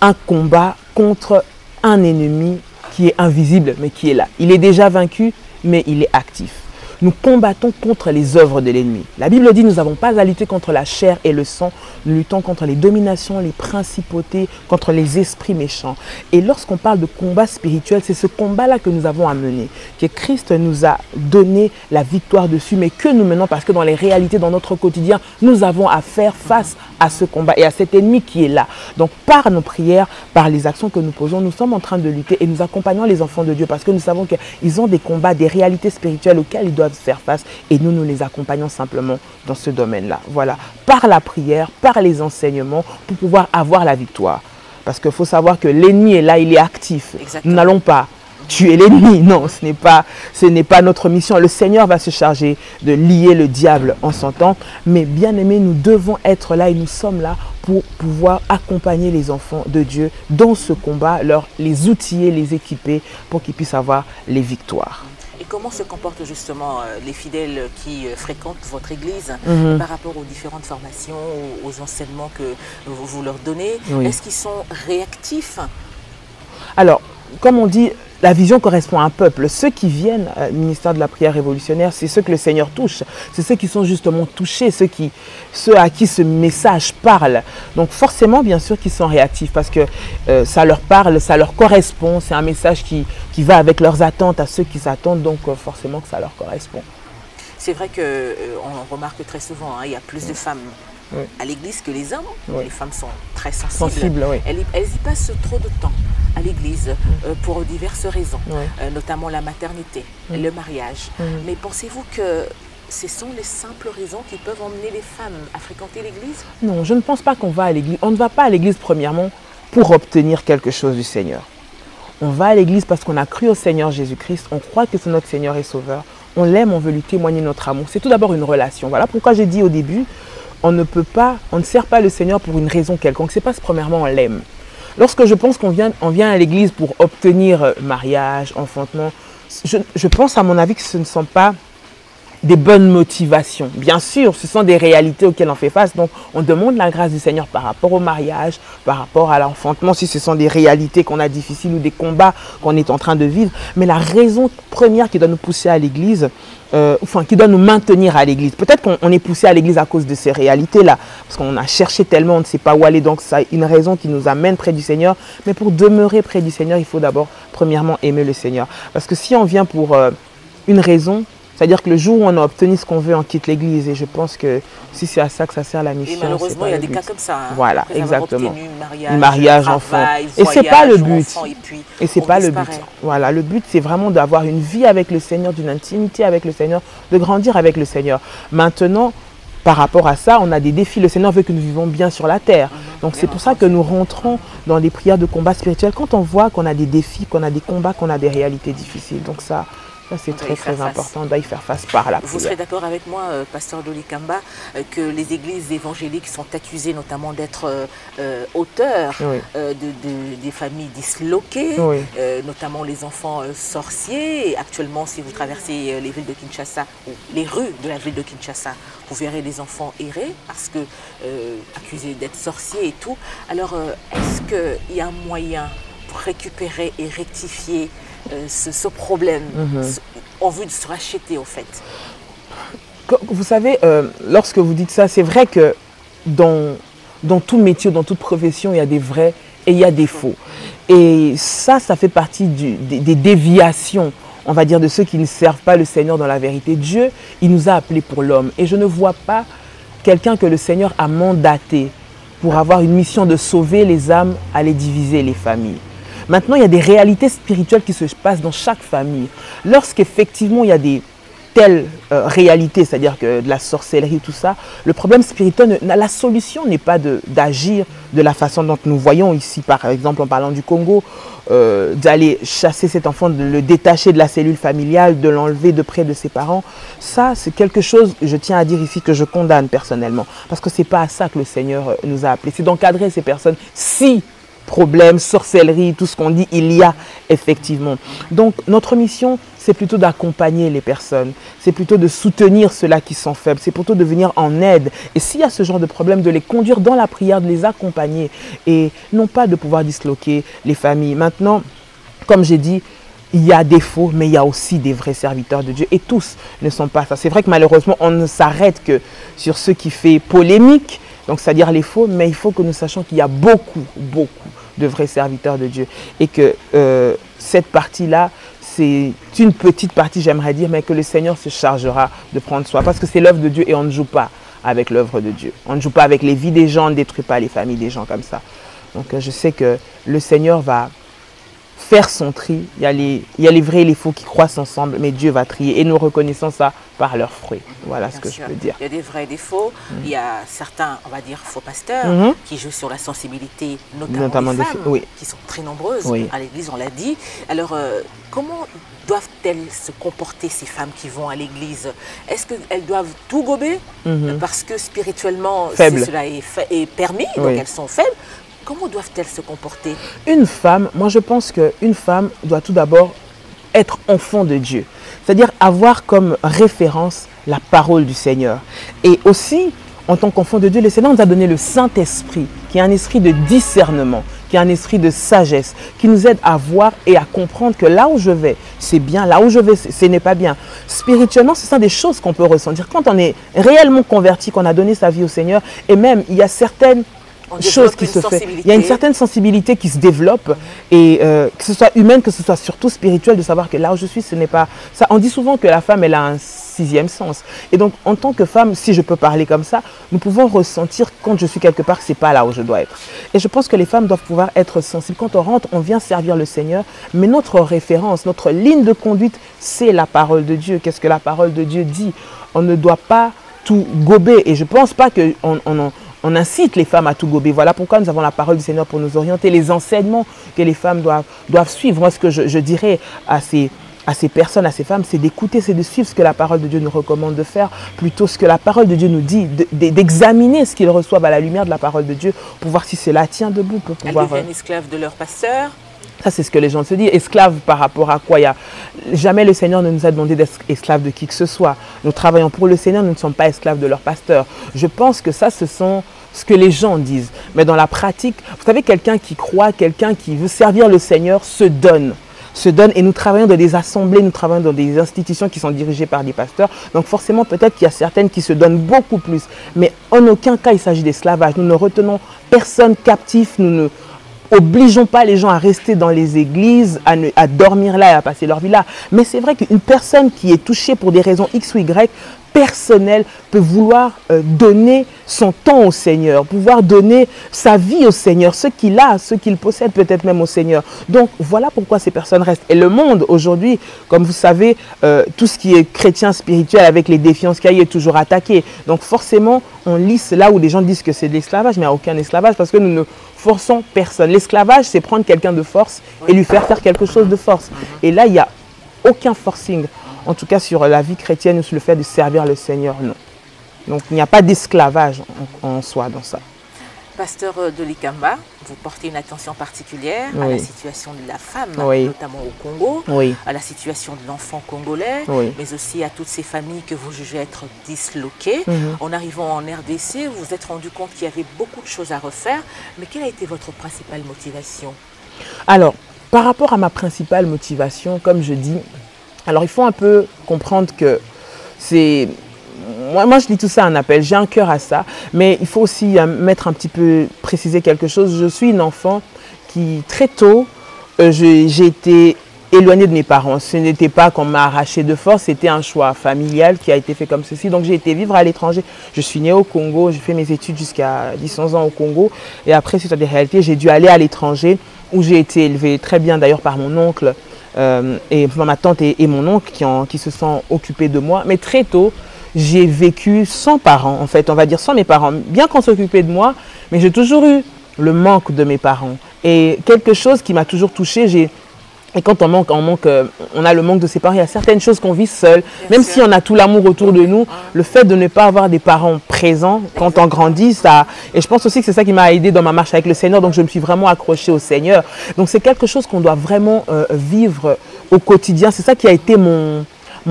un combat contre un ennemi qui est invisible mais qui est là. Il est déjà vaincu mais il est actif. Nous combattons contre les œuvres de l'ennemi. La Bible dit, nous n'avons pas à lutter contre la chair et le sang. Nous luttons contre les dominations, les principautés, contre les esprits méchants. Et lorsqu'on parle de combat spirituel, c'est ce combat-là que nous avons à mener, que Christ nous a donné la victoire dessus, mais que nous menons parce que dans les réalités, dans notre quotidien, nous avons à faire face à ce combat et à cet ennemi qui est là. Donc par nos prières, par les actions que nous posons, nous sommes en train de lutter et nous accompagnons les enfants de Dieu parce que nous savons qu'ils ont des combats, des réalités spirituelles auxquelles ils doivent faire face et nous les accompagnons simplement dans ce domaine-là. Voilà, par la prière, par les enseignements pour pouvoir avoir la victoire. Parce qu'il faut savoir que l'ennemi est là, il est actif. Exactement. Nous n'allons pas tuer l'ennemi, non, ce n'est pas notre mission. Le Seigneur va se charger de lier le diable en son temps, mais bien aimés, nous devons être là et nous sommes là pour pouvoir accompagner les enfants de Dieu dans ce combat, les outiller, les équiper pour qu'ils puissent avoir les victoires. Et comment se comportent justement les fidèles qui fréquentent votre église par rapport aux différentes formations, aux enseignements que vous leur donnez? Oui. Est-ce qu'ils sont réactifs? Alors, comme on dit, la vision correspond à un peuple. Ceux qui viennent au ministère de la prière révolutionnaire, c'est ceux que le Seigneur touche. C'est ceux qui sont justement touchés, ceux à qui ce message parle. Donc forcément, bien sûr, qu'ils sont réactifs parce que ça leur parle, ça leur correspond. C'est un message qui va avec leurs attentes, à ceux qui s'attendent. Donc forcément que ça leur correspond. C'est vrai qu'on remarque très souvent, il y a plus de femmes à l'église que les hommes. Les femmes sont très sensibles. Oui. Elles y passent trop de temps à l'église pour diverses raisons, notamment la maternité, le mariage. Mais pensez-vous que ce sont les simples raisons qui peuvent emmener les femmes à fréquenter l'église? Non, je ne pense pas qu'on va à l'église. On ne va pas à l'église premièrement pour obtenir quelque chose du Seigneur. On va à l'église parce qu'on a cru au Seigneur Jésus-Christ, on croit que c'est notre Seigneur et Sauveur. On l'aime, on veut lui témoigner notre amour. C'est tout d'abord une relation. Voilà pourquoi j'ai dit au début, on ne sert pas le Seigneur pour une raison quelconque. C'est parce que premièrement, on l'aime. Lorsque je pense qu'on vient à l'église pour obtenir mariage, enfantement, je pense à mon avis que ce ne sont pas des bonnes motivations. Bien sûr, ce sont des réalités auxquelles on fait face. Donc, on demande la grâce du Seigneur par rapport au mariage, par rapport à l'enfantement, si ce sont des réalités qu'on a difficiles ou des combats qu'on est en train de vivre. Mais la raison première qui doit nous pousser à l'église, qui doit nous maintenir à l'église. Peut-être qu'on est poussé à l'église à cause de ces réalités-là, parce qu'on a cherché tellement, on ne sait pas où aller. Donc, ça a une raison qui nous amène près du Seigneur. Mais pour demeurer près du Seigneur, il faut d'abord, premièrement, aimer le Seigneur. Parce que si on vient pour une raison, c'est-à-dire que le jour où on a obtenu ce qu'on veut, on quitte l'église. Et je pense que si c'est à ça que ça sert la mission. Et malheureusement, il y a des cas comme ça. Hein. Voilà, après exactement. Mariage, enfant. Et c'est pas le but. Et c'est pas le but. Voilà, le but, c'est vraiment d'avoir une vie avec le Seigneur, d'une intimité avec le Seigneur, de grandir avec le Seigneur. Maintenant, par rapport à ça, on a des défis. Le Seigneur veut que nous vivons bien sur la terre. Donc c'est pour ça que nous rentrons dans des prières de combat spirituel quand on voit qu'on a des défis, qu'on a des combats, qu'on a des réalités difficiles. Donc ça c'est très important, on doit y faire face par la prière. Vous serez d'accord avec moi, pasteur Dolly Kamba, que les églises évangéliques sont accusées notamment d'être auteurs des familles disloquées, notamment les enfants sorciers. Et actuellement, si vous traversez les villes de Kinshasa, ou les rues de la ville de Kinshasa, vous verrez les enfants errer parce que accusés d'être sorciers et tout. Alors, est-ce qu'il y a un moyen pour récupérer et rectifier ce problème en vue de se racheter au fait? Vous savez, lorsque vous dites ça, c'est vrai que dans tout métier, dans toute profession, il y a des vrais et il y a des faux. Et ça fait partie des déviations, on va dire, de ceux qui ne servent pas le Seigneur dans la vérité. Dieu, il nous a appelés pour l'homme. Et je ne vois pas quelqu'un que le Seigneur a mandaté pour avoir une mission de sauver les âmes, aller diviser les familles. Maintenant, il y a des réalités spirituelles qui se passent dans chaque famille. Lorsqu'effectivement, il y a des telles réalités, c'est-à-dire que de la sorcellerie, tout ça, le problème spirituel, la solution n'est pas d'agir de la façon dont nous voyons ici, par exemple, en parlant du Congo, d'aller chasser cet enfant, de le détacher de la cellule familiale, de l'enlever de près de ses parents. Ça, c'est quelque chose, je tiens à dire ici, que je condamne personnellement. Parce que ce n'est pas à ça que le Seigneur nous a appelés. C'est d'encadrer ces personnes si problèmes, sorcellerie, tout ce qu'on dit, il y a effectivement. Donc notre mission, c'est plutôt d'accompagner les personnes, c'est plutôt de soutenir ceux-là qui sont faibles, c'est plutôt de venir en aide. Et s'il y a ce genre de problème, de les conduire dans la prière, de les accompagner et non pas de pouvoir disloquer les familles. Maintenant, comme j'ai dit, il y a des faux, mais il y a aussi des vrais serviteurs de Dieu. Et tous ne sont pas ça. C'est vrai que malheureusement, on ne s'arrête que sur ce qui fait polémique, donc c'est-à-dire les faux, mais il faut que nous sachions qu'il y a beaucoup de vrais serviteurs de Dieu. Et que cette partie-là, c'est une petite partie, j'aimerais dire, mais que le Seigneur se chargera de prendre soin. Parce que c'est l'œuvre de Dieu et on ne joue pas avec l'œuvre de Dieu. On ne joue pas avec les vies des gens, on ne détruit pas les familles des gens comme ça. Donc je sais que le Seigneur va faire son tri. Il y a les vrais et les faux qui croissent ensemble, mais Dieu va trier. Et nous reconnaissons ça par leurs fruits. Voilà ce que je peux dire. Il y a des vrais et des faux. Il y a certains, on va dire, faux pasteurs qui jouent sur la sensibilité, notamment des femmes, qui sont très nombreuses à l'église, on l'a dit. Alors, comment doivent-elles se comporter, ces femmes qui vont à l'église? Est-ce qu'elles doivent tout gober parce que spirituellement, cela est permis, donc elles sont faibles? Comment doivent-elles se comporter? Une femme, moi je pense qu'une femme doit tout d'abord être enfant de Dieu. C'est-à-dire avoir comme référence la parole du Seigneur. Et aussi, en tant qu'enfant de Dieu, le Seigneur nous a donné le Saint-Esprit, qui est un esprit de discernement, qui est un esprit de sagesse, qui nous aide à voir et à comprendre que là où je vais, c'est bien, là où je vais, ce n'est pas bien. Spirituellement, ce sont des choses qu'on peut ressentir. Quand on est réellement converti, qu'on a donné sa vie au Seigneur, et même il y a certaines chose qui se fait. Il y a une certaine sensibilité qui se développe, et que ce soit humaine, que ce soit surtout spirituelle, de savoir que là où je suis, ce n'est pas ça. On dit souvent que la femme, elle a un sixième sens. Et donc, en tant que femme, si je peux parler comme ça, nous pouvons ressentir quand je suis quelque part que ce n'est pas là où je dois être. Et je pense que les femmes doivent pouvoir être sensibles. Quand on rentre, on vient servir le Seigneur, mais notre référence, notre ligne de conduite, c'est la parole de Dieu. Qu'est-ce que la parole de Dieu dit? On ne doit pas tout gober. Et je ne pense pas qu'on incite les femmes à tout gober. Voilà pourquoi nous avons la parole du Seigneur pour nous orienter, les enseignements que les femmes doivent suivre. Moi, ce que je dirais à ces personnes, à ces femmes, c'est d'écouter, c'est de suivre ce que la parole de Dieu nous recommande de faire, plutôt ce que la parole de Dieu nous dit, d'examiner ce qu'ils reçoivent à la lumière de la parole de Dieu pour voir si cela tient debout. Pour pouvoir, elles deviennent esclaves de leur pasteur. Ça, c'est ce que les gens se disent. Esclaves par rapport à quoi? Jamais le Seigneur ne nous a demandé d'être esclaves de qui que ce soit. Nous travaillons pour le Seigneur, nous ne sommes pas esclaves de leur pasteur. Je pense que ça, ce sont ce que les gens disent. Mais dans la pratique, vous savez, quelqu'un qui croit, quelqu'un qui veut servir le Seigneur se donne. Et nous travaillons dans des assemblées, nous travaillons dans des institutions qui sont dirigées par des pasteurs. Donc forcément, peut-être qu'il y a certaines qui se donnent beaucoup plus. Mais en aucun cas, il s'agit d'esclavage. Nous ne retenons personne captif, nous ne obligeons pas les gens à rester dans les églises, à dormir là et à passer leur vie là. Mais c'est vrai qu'une personne qui est touchée pour des raisons X ou Y, personnel, peut vouloir donner son temps au Seigneur, pouvoir donner sa vie au Seigneur, ce qu'il a, ce qu'il possède peut-être même au Seigneur. Donc voilà pourquoi ces personnes restent. Et le monde aujourd'hui, comme vous savez, tout ce qui est chrétien spirituel avec les défiances qu'il y a est toujours attaqué. Donc forcément, on lisse là où les gens disent que c'est de l'esclavage, mais il n'y a aucun esclavage parce que nous ne forçons personne. L'esclavage, c'est prendre quelqu'un de force et lui faire quelque chose de force. Et là, il n'y a aucun forcing. En tout cas, sur la vie chrétienne ou sur le fait de servir le Seigneur, non. Donc, il n'y a pas d'esclavage en soi dans ça. Pasteur Dolly Kamba, vous portez une attention particulière à la situation de la femme, notamment au Congo, à la situation de l'enfant congolais, mais aussi à toutes ces familles que vous jugez être disloquées. En arrivant en RDC, vous vous êtes rendu compte qu'il y avait beaucoup de choses à refaire, mais quelle a été votre principale motivation? Alors, par rapport à ma principale motivation, comme je dis, alors il faut un peu comprendre que c'est... Moi, je dis tout ça un appel, j'ai un cœur à ça, mais il faut aussi mettre un petit peu, préciser quelque chose. Je suis une enfant qui, très tôt, j'ai été éloignée de mes parents. Ce n'était pas qu'on m'a arraché de force, c'était un choix familial qui a été fait comme ceci. Donc j'ai été vivre à l'étranger. Je suis née au Congo, j'ai fait mes études jusqu'à 10-11 ans au Congo. Et après, suite à des réalités, j'ai dû aller à l'étranger où j'ai été élevée très bien d'ailleurs par mon oncle et ma tante et mon oncle qui se sont occupés de moi. Mais très tôt, j'ai vécu sans parents, en fait, on va dire sans mes parents. Bien qu'on s'occupait de moi, mais j'ai toujours eu le manque de mes parents. Et quelque chose qui m'a toujours touchée, et quand on a le manque de ses parents, il y a certaines choses qu'on vit seul. Même si on a tout l'amour autour de nous, le fait de ne pas avoir des parents présents quand on grandit, ça... Et je pense aussi que c'est ça qui m'a aidé dans ma marche avec le Seigneur. Donc je me suis vraiment accrochée au Seigneur. Donc c'est quelque chose qu'on doit vraiment vivre au quotidien. C'est ça qui a été mon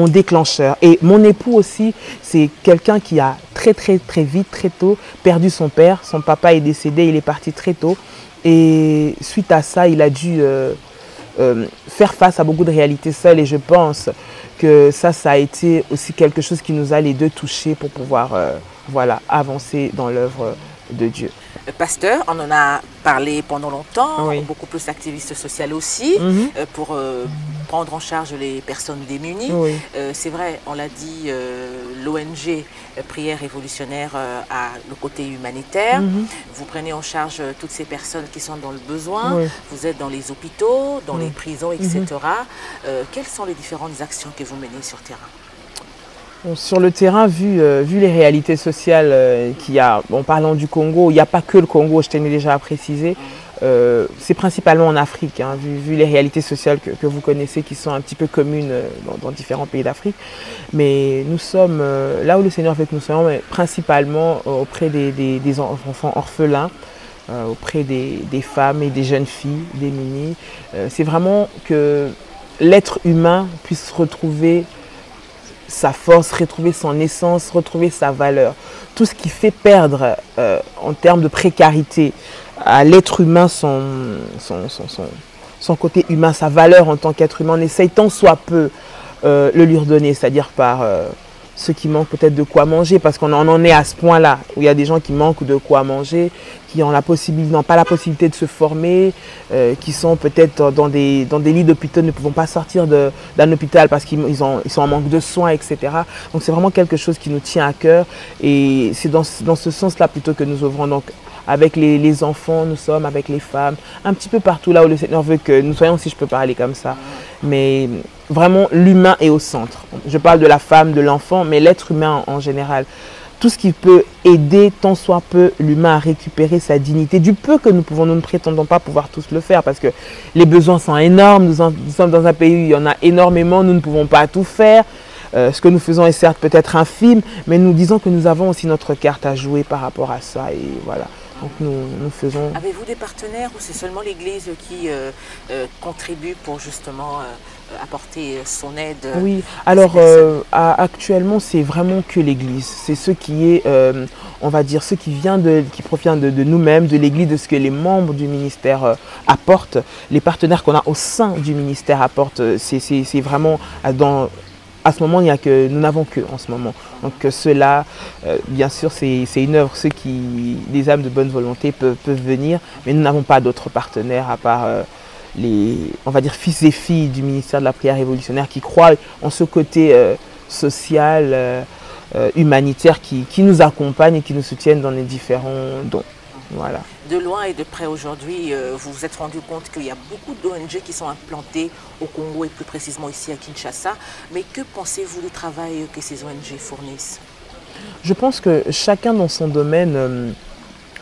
déclencheur. Et mon époux aussi, c'est quelqu'un qui a très vite, très tôt, perdu son père. Son papa est décédé, il est parti très tôt. Et suite à ça, il a dû... faire face à beaucoup de réalités seules, et je pense que ça a été aussi quelque chose qui nous a les deux touchés pour pouvoir avancer dans l'œuvre de Dieu. Pasteur, on en a parlé pendant longtemps, beaucoup plus activiste social aussi, pour prendre en charge les personnes démunies. C'est vrai, on l'a dit, l'ONG Prière Révolutionnaire a le côté humanitaire. Vous prenez en charge toutes ces personnes qui sont dans le besoin. Vous êtes dans les hôpitaux, dans les prisons, etc. Quelles sont les différentes actions que vous menez sur terrain? Sur le terrain, vu les réalités sociales qu'il y a, en parlant du Congo, il n'y a pas que le Congo, je tenais déjà à préciser, c'est principalement en Afrique, hein, vu les réalités sociales que vous connaissez qui sont un petit peu communes dans différents pays d'Afrique. Mais nous sommes là où le Seigneur veut que nous soyons, mais principalement auprès des enfants orphelins, auprès des femmes et des jeunes filles démunies. C'est vraiment que l'être humain puisse retrouver sa force, retrouver son essence, retrouver sa valeur. Tout ce qui fait perdre en termes de précarité à l'être humain son côté humain, sa valeur en tant qu'être humain, on essaye tant soit peu le lui redonner, c'est-à-dire par ceux qui manquent peut-être de quoi manger, parce qu'on en est à ce point-là, où il y a des gens qui manquent de quoi manger, qui n'ont pas la possibilité de se former, qui sont peut-être dans des lits d'hôpitaux, ne pouvant pas sortir d'un hôpital parce qu'ils sont en manque de soins, etc. Donc c'est vraiment quelque chose qui nous tient à cœur, et c'est dans ce sens-là plutôt que nous œuvrons. Donc avec les enfants, nous sommes avec les femmes, un petit peu partout là où le Seigneur veut que nous soyons, si je peux parler comme ça. Mais vraiment, l'humain est au centre. Je parle de la femme, de l'enfant, mais l'être humain en général. Tout ce qui peut aider, tant soit peu, l'humain à récupérer sa dignité. Du peu que nous pouvons, nous ne prétendons pas pouvoir tous le faire parce que les besoins sont énormes. Nous sommes dans un pays où il y en a énormément, nous ne pouvons pas tout faire. Ce que nous faisons est certes peut-être infime, mais nous disons que nous avons aussi notre carte à jouer par rapport à ça. Et voilà. Donc nous faisons... Avez-vous des partenaires ou c'est seulement l'Église qui contribue pour justement apporter son aide? Oui, alors actuellement c'est vraiment que l'Église. C'est ce qui est, on va dire, ce qui provient de nous-mêmes, de l'Église, de ce que les membres du ministère apportent. Les partenaires qu'on a au sein du ministère apportent, c'est vraiment à ce moment, nous n'avons que en ce moment. Donc cela, bien sûr, c'est une œuvre. Les âmes de bonne volonté peuvent venir, mais nous n'avons pas d'autres partenaires à part on va dire, fils et filles du ministère de la prière révolutionnaire qui croient en ce côté social, humanitaire qui nous accompagne et qui nous soutiennent dans les différents dons. Voilà. De loin et de près aujourd'hui, vous vous êtes rendu compte qu'il y a beaucoup d'ONG qui sont implantées au Congo et plus précisément ici à Kinshasa. Mais que pensez-vous du travail que ces ONG fournissent? Je pense que chacun dans son domaine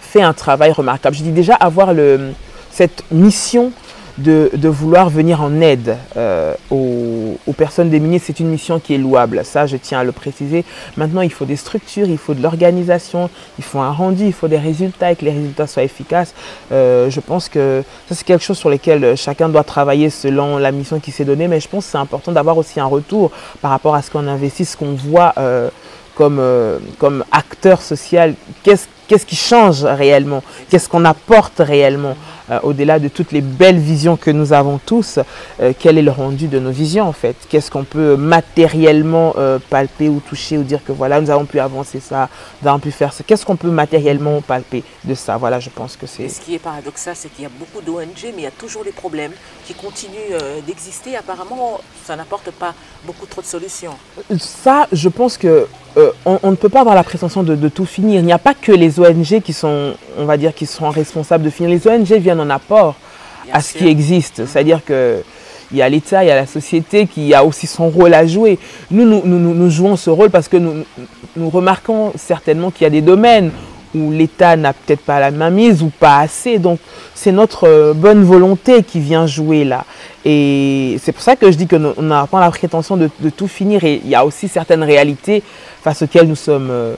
fait un travail remarquable. Je dis déjà avoir cette mission de vouloir venir en aide aux personnes démunies, c'est une mission qui est louable. Ça, je tiens à le préciser. Maintenant, il faut des structures, il faut de l'organisation, il faut un rendu, il faut des résultats et que les résultats soient efficaces. Je pense que ça, c'est quelque chose sur lequel chacun doit travailler selon la mission qui s'est donnée. Mais je pense que c'est important d'avoir aussi un retour par rapport à ce qu'on investit, ce qu'on voit comme acteur social. Qu'est-ce qui change réellement? Qu'est-ce qu'on apporte réellement au-delà de toutes les belles visions que nous avons tous? Quel est le rendu de nos visions en fait? Qu'est-ce qu'on peut matériellement palper ou toucher ou dire que voilà, nous avons pu avancer ça, nous avons pu faire ça? Qu'est-ce qu'on peut matériellement palper de ça? Voilà, je pense que c'est... Ce qui est paradoxal, c'est qu'il y a beaucoup d'ONG, mais il y a toujours des problèmes qui continuent d'exister. Apparemment, ça n'apporte pas beaucoup trop de solutions. Ça, je pense que on ne peut pas avoir la prétention de tout finir. Il n'y a pas que les ONG qui sont, on va dire, qui sont responsables de finir. Les ONG viennent en apport à ce qui existe. C'est-à-dire que il y a l'État, il y a la société qui a aussi son rôle à jouer. Nous jouons ce rôle parce que nous remarquons certainement qu'il y a des domaines où l'État n'a peut-être pas la mainmise ou pas assez. Donc, c'est notre bonne volonté qui vient jouer là. Et c'est pour ça que je dis qu'on n'a pas la prétention de tout finir. Et il y a aussi certaines réalités face auxquelles nous sommes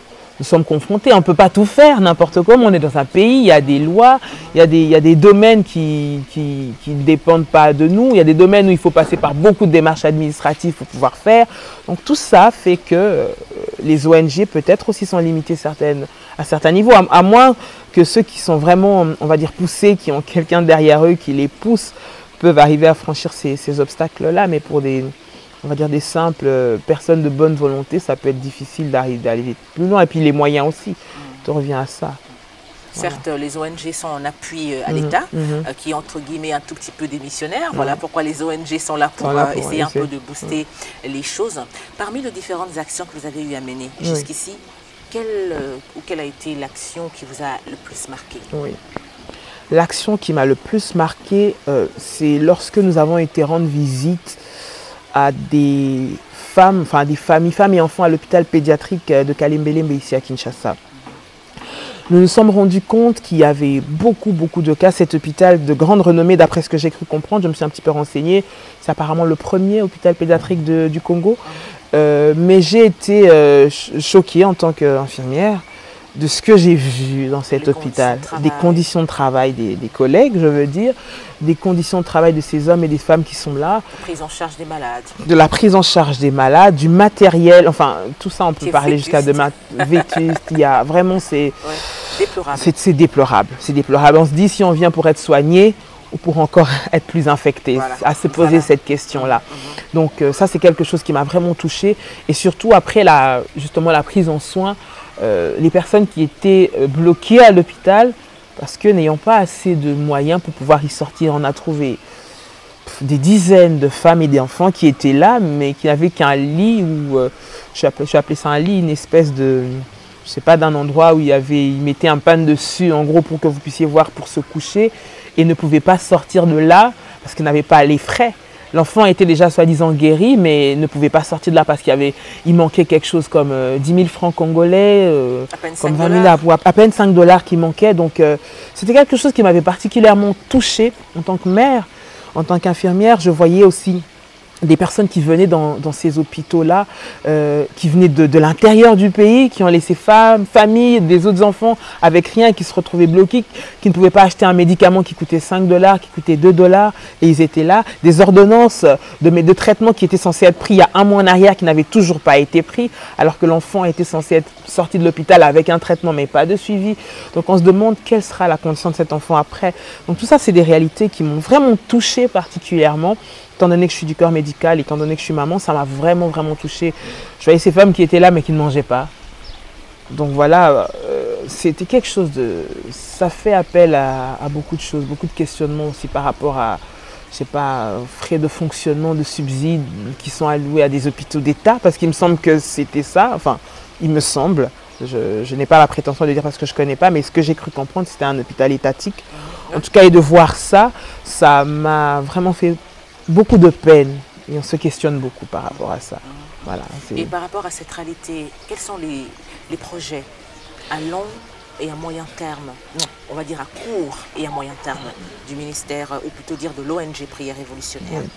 confrontés. On ne peut pas tout faire n'importe comment. On est dans un pays, il y a des lois, il y a des domaines qui ne dépendent pas de nous. Il y a des domaines où il faut passer par beaucoup de démarches administratives pour pouvoir faire. Donc tout ça fait que les ONG peut-être aussi sont limitées à certains niveaux. À moins que ceux qui sont vraiment, on va dire, poussés, qui ont quelqu'un derrière eux qui les pousse, peuvent arriver à franchir ces obstacles-là. Mais pour on va dire des simples personnes de bonne volonté, ça peut être difficile d'aller plus loin. Et puis les moyens aussi, tout revient à ça. Certes, voilà. Les ONG sont en appui à l'État, qui est entre guillemets un tout petit peu démissionnaire. Voilà pourquoi les ONG sont là pour essayer un peu de booster les choses. Parmi les différentes actions que vous avez eu à mener jusqu'ici, quelle a été l'action qui vous a le plus marqué? L'action qui m'a le plus marqué, c'est lorsque nous avons été rendre visite à des femmes, enfin des familles, femmes et enfants à l'hôpital pédiatrique de Kalembelembe ici à Kinshasa. Nous nous sommes rendus compte qu'il y avait beaucoup de cas. Cet hôpital de grande renommée, d'après ce que j'ai cru comprendre, je me suis un petit peu renseignée, c'est apparemment le premier hôpital pédiatrique du Congo. Mais j'ai été choquée en tant qu'infirmière de ce que j'ai vu dans cet hôpital, des conditions de travail des collègues, je veux dire, des conditions de travail de ces hommes et des femmes qui sont là. La prise en charge des malades. De la prise en charge des malades, du matériel, enfin tout ça on peut parler jusqu'à demain. Vétuste, il y a vraiment c'est déplorable. C'est déplorable, c'est déplorable. On se dit si on vient pour être soigné ou pour encore être plus infecté, à se poser cette question-là. Donc ça c'est quelque chose qui m'a vraiment touchée et surtout après justement la prise en soin. Les personnes qui étaient bloquées à l'hôpital parce que n'ayant pas assez de moyens pour pouvoir y sortir, on a trouvé des dizaines de femmes et d'enfants qui étaient là mais qui n'avaient qu'un lit ou je vais appeler ça un lit, une espèce de, je sais pas, d'un endroit où ils mettaient un pan dessus en gros pour que vous puissiez voir pour se coucher et ne pouvaient pas sortir de là parce qu'ils n'avaient pas les frais. L'enfant était déjà soi-disant guéri, mais ne pouvait pas sortir de là parce qu'il manquait quelque chose comme 10 000 francs congolais, comme 20 000 à peine 5 $ qui manquaient. Donc c'était quelque chose qui m'avait particulièrement touchée en tant que mère, en tant qu'infirmière. Je voyais aussi des personnes qui venaient dans ces hôpitaux-là, qui venaient de l'intérieur du pays, qui ont laissé femmes, familles, des autres enfants avec rien, qui se retrouvaient bloqués, qui ne pouvaient pas acheter un médicament qui coûtait 5 $, qui coûtait 2 $, et ils étaient là. Des ordonnances de traitement qui étaient censées être pris il y a un mois en arrière, qui n'avaient toujours pas été pris, alors que l'enfant était censé être sorti de l'hôpital avec un traitement, mais pas de suivi. Donc on se demande quelle sera la condition de cet enfant après. Donc tout ça, c'est des réalités qui m'ont vraiment touchée particulièrement. Étant donné que je suis du corps médical, étant donné que je suis maman, ça m'a vraiment, vraiment touchée. Je voyais ces femmes qui étaient là, mais qui ne mangeaient pas. Donc voilà, c'était quelque chose de... Ça fait appel à beaucoup de choses, beaucoup de questionnements aussi par rapport à, je sais pas, frais de fonctionnement, de subsides qui sont alloués à des hôpitaux d'État, parce qu'il me semble que c'était ça, enfin, il me semble. Je n'ai pas la prétention de dire parce que je ne connais pas, mais ce que j'ai cru comprendre, c'était un hôpital étatique. En tout cas, et de voir ça, ça m'a vraiment fait beaucoup de peine, et on se questionne beaucoup par rapport à ça. Voilà, et par rapport à cette réalité, quels sont les projets à long et à moyen terme, non, on va dire à court et à moyen terme du ministère, ou plutôt dire de l'ONG Prière Révolutionnaire? Oui.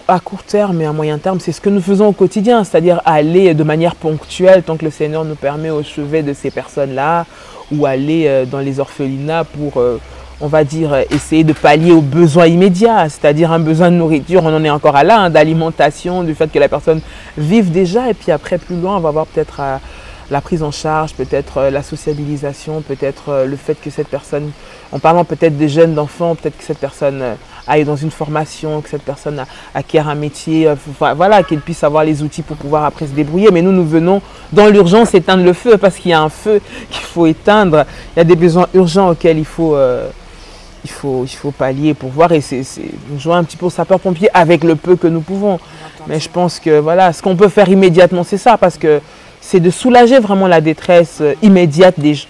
À court terme et à moyen terme, c'est ce que nous faisons au quotidien, c'est-à-dire aller de manière ponctuelle tant que le Seigneur nous permet au chevet de ces personnes-là, ou aller dans les orphelinats pour... on va dire, essayer de pallier aux besoins immédiats, c'est-à-dire un besoin de nourriture, on en est encore à là, hein, d'alimentation, du fait que la personne vive déjà, et puis après, plus loin, on va voir peut-être la prise en charge, peut-être la sociabilisation, peut-être le fait que cette personne, en parlant peut-être des jeunes, d'enfants, peut-être que cette personne aille dans une formation, que cette personne acquiert un métier, voilà, qu'elle puisse avoir les outils pour pouvoir après se débrouiller. Mais nous venons dans l'urgence éteindre le feu, parce qu'il y a un feu qu'il faut éteindre, il y a des besoins urgents auxquels il faut pallier pour voir, et nous jouons un petit peu au sapeur-pompier avec le peu que nous pouvons. Mais je pense que voilà, ce qu'on peut faire immédiatement, c'est ça, parce que c'est de soulager vraiment la détresse immédiate des gens.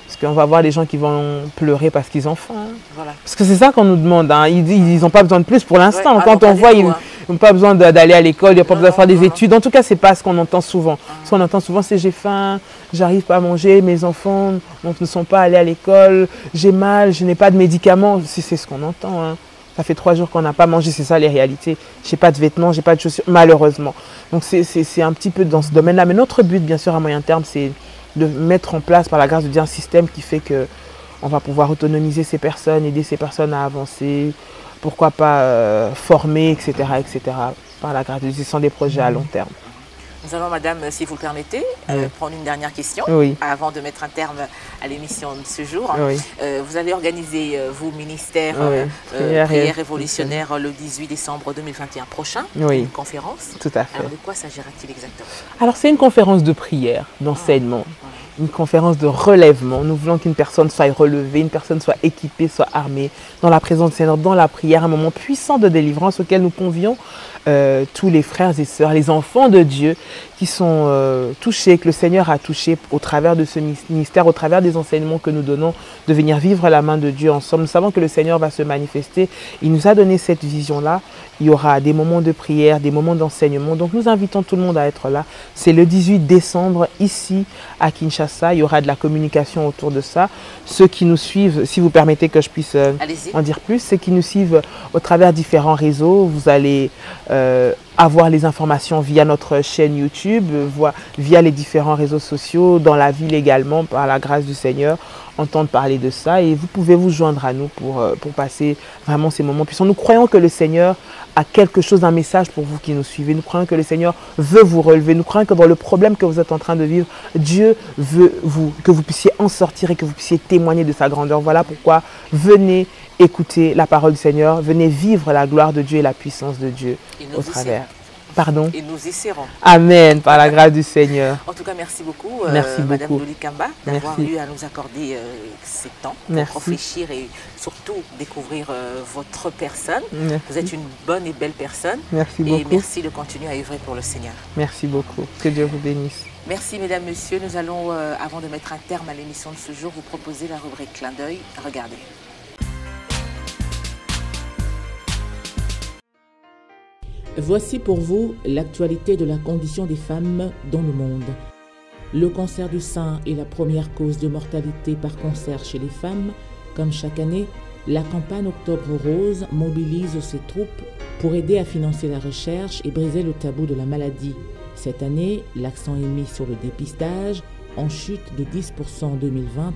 Parce qu'on va voir des gens qui vont pleurer parce qu'ils ont faim. Voilà. Parce que c'est ça qu'on nous demande, hein. Ils n'ont pas besoin de plus pour l'instant. Ouais, quand on voit, ils n'ont pas besoin d'aller à l'école, ils n'ont pas besoin de faire des études. En tout cas, ce n'est pas ce qu'on entend souvent. Ce qu'on entend souvent, c'est j'ai faim, j'arrive pas à manger, mes enfants ne sont pas allés à l'école, j'ai mal, je n'ai pas de médicaments. C'est ce qu'on entend, hein. Ça fait 3 jours qu'on n'a pas mangé, c'est ça les réalités. Je n'ai pas de vêtements, je n'ai pas de chaussures, malheureusement. Donc c'est un petit peu dans ce domaine-là. Mais notre but, bien sûr, à moyen terme, c'est de mettre en place, par la grâce de Dieu, un système qui fait qu'on va pouvoir autonomiser ces personnes, aider ces personnes à avancer, pourquoi pas former, etc., par la grâce de Dieu, ce sont des projets à long terme. Nous allons, madame, si vous le permettez, prendre une dernière question avant de mettre un terme à l'émission de ce jour. Vous allez organiser, vous, ministère Prière Révolutionnaire, le 18 décembre 2021 prochain, une conférence. Tout à fait. Alors, de quoi s'agira-t-il exactement? Alors, c'est une conférence de prière, d'enseignement, une conférence de relèvement. Nous voulons qu'une personne soit relevée, une personne soit équipée, soit armée, dans la présence du Seigneur, dans la prière, un moment puissant de délivrance auquel nous convions tous les frères et sœurs, les enfants de Dieu qui sont touchés, que le Seigneur a touchés au travers de ce ministère, au travers des enseignements que nous donnons, de venir vivre la main de Dieu ensemble. Nous savons que le Seigneur va se manifester. Il nous a donné cette vision-là. Il y aura des moments de prière, des moments d'enseignement. Donc nous invitons tout le monde à être là. C'est le 18 décembre, ici à Kinshasa. Il y aura de la communication autour de ça. Ceux qui nous suivent, si vous permettez que je puisse en dire plus, ceux qui nous suivent au travers différents réseaux, vous allez avoir les informations via notre chaîne YouTube, via les différents réseaux sociaux, dans la ville également, par la grâce du Seigneur, entendre parler de ça. Et vous pouvez vous joindre à nous pour passer vraiment ces moments puissants. Nous croyons que le Seigneur a quelque chose, un message pour vous qui nous suivez. Nous croyons que le Seigneur veut vous relever. Nous croyons que dans le problème que vous êtes en train de vivre, Dieu veut que vous puissiez en sortir et que vous puissiez témoigner de sa grandeur. Voilà pourquoi venez écouter la parole du Seigneur, venez vivre la gloire de Dieu et la puissance de Dieu au travers. Pardon. Et nous y serons. Amen, par la grâce du Seigneur. En tout cas, merci beaucoup, merci Madame beaucoup. Loli Kamba, d'avoir eu à nous accorder ces temps pour réfléchir et surtout découvrir votre personne. Merci. Vous êtes une bonne et belle personne. Merci beaucoup. Et merci de continuer à œuvrer pour le Seigneur. Merci beaucoup. Que Dieu vous bénisse. Merci, mesdames, messieurs. Nous allons, avant de mettre un terme à l'émission de ce jour, vous proposer la rubrique Clin d'œil. Regardez. Voici pour vous l'actualité de la condition des femmes dans le monde. Le cancer du sein est la première cause de mortalité par cancer chez les femmes. Comme chaque année, la campagne Octobre Rose mobilise ses troupes pour aider à financer la recherche et briser le tabou de la maladie. Cette année, l'accent est mis sur le dépistage, en chute de 10% en 2020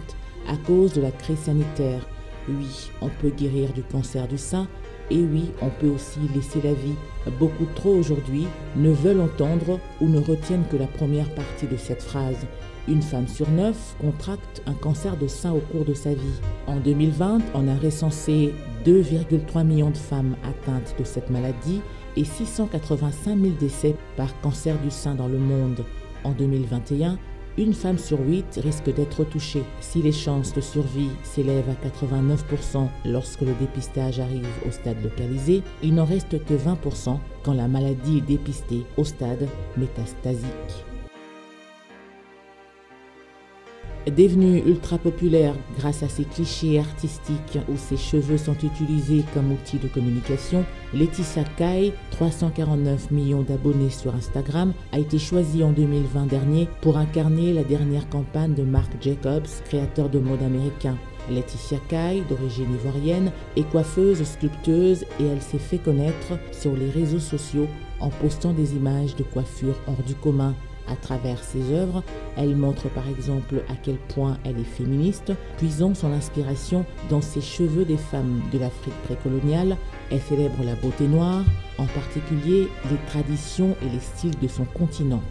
à cause de la crise sanitaire. Oui, on peut guérir du cancer du sein et oui, on peut aussi laisser la vie. Beaucoup trop aujourd'hui ne veulent entendre ou ne retiennent que la première partie de cette phrase. Une femme sur 9 contracte un cancer de sein au cours de sa vie. En 2020, on a recensé 2,3 millions de femmes atteintes de cette maladie et 685 000 décès par cancer du sein dans le monde. En 2021, une femme sur 8 risque d'être touchée. Si les chances de survie s'élèvent à 89% lorsque le dépistage arrive au stade localisé, il n'en reste que 20% quand la maladie est dépistée au stade métastasique. Devenue ultra populaire grâce à ses clichés artistiques où ses cheveux sont utilisés comme outil de communication, Laetitia Kai, 349 millions d'abonnés sur Instagram, a été choisie en 2020 dernier pour incarner la dernière campagne de Marc Jacobs, créateur de mode américain. Laetitia Kai, d'origine ivoirienne, est coiffeuse, sculpteuse et elle s'est fait connaître sur les réseaux sociaux en postant des images de coiffure hors du commun. À travers ses œuvres, elle montre par exemple à quel point elle est féministe, puisant son inspiration dans ses cheveux des femmes de l'Afrique précoloniale. Elle célèbre la beauté noire, en particulier les traditions et les styles de son continent.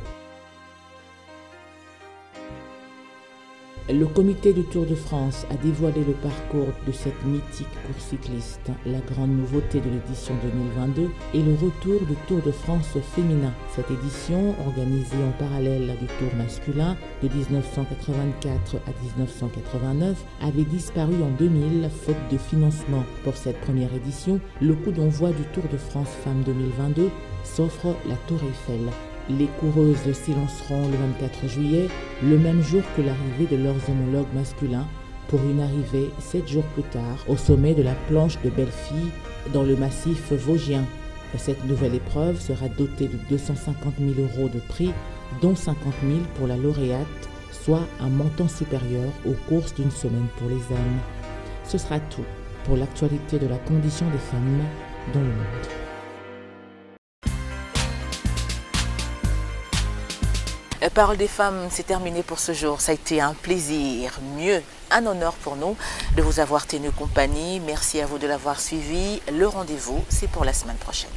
Le comité du Tour de France a dévoilé le parcours de cette mythique course cycliste. La grande nouveauté de l'édition 2022 est le retour du Tour de France féminin. Cette édition, organisée en parallèle du Tour masculin de 1984 à 1989, avait disparu en 2000 faute de financement. Pour cette première édition, le coup d'envoi du Tour de France Femmes 2022 s'offre la Tour Eiffel. Les coureuses s'élanceront le 24 juillet, le même jour que l'arrivée de leurs homologues masculins, pour une arrivée 7 jours plus tard au sommet de la planche de Bellefille dans le massif vosgien. Cette nouvelle épreuve sera dotée de 250 000 € de prix, dont 50 000 pour la lauréate, soit un montant supérieur aux courses d'une semaine pour les hommes. Ce sera tout pour l'actualité de la condition des femmes dans le monde. Parole des femmes, c'est terminé pour ce jour. Ça a été un plaisir, mieux, un honneur pour nous de vous avoir tenu compagnie. Merci à vous de l'avoir suivi. Le rendez-vous, c'est pour la semaine prochaine.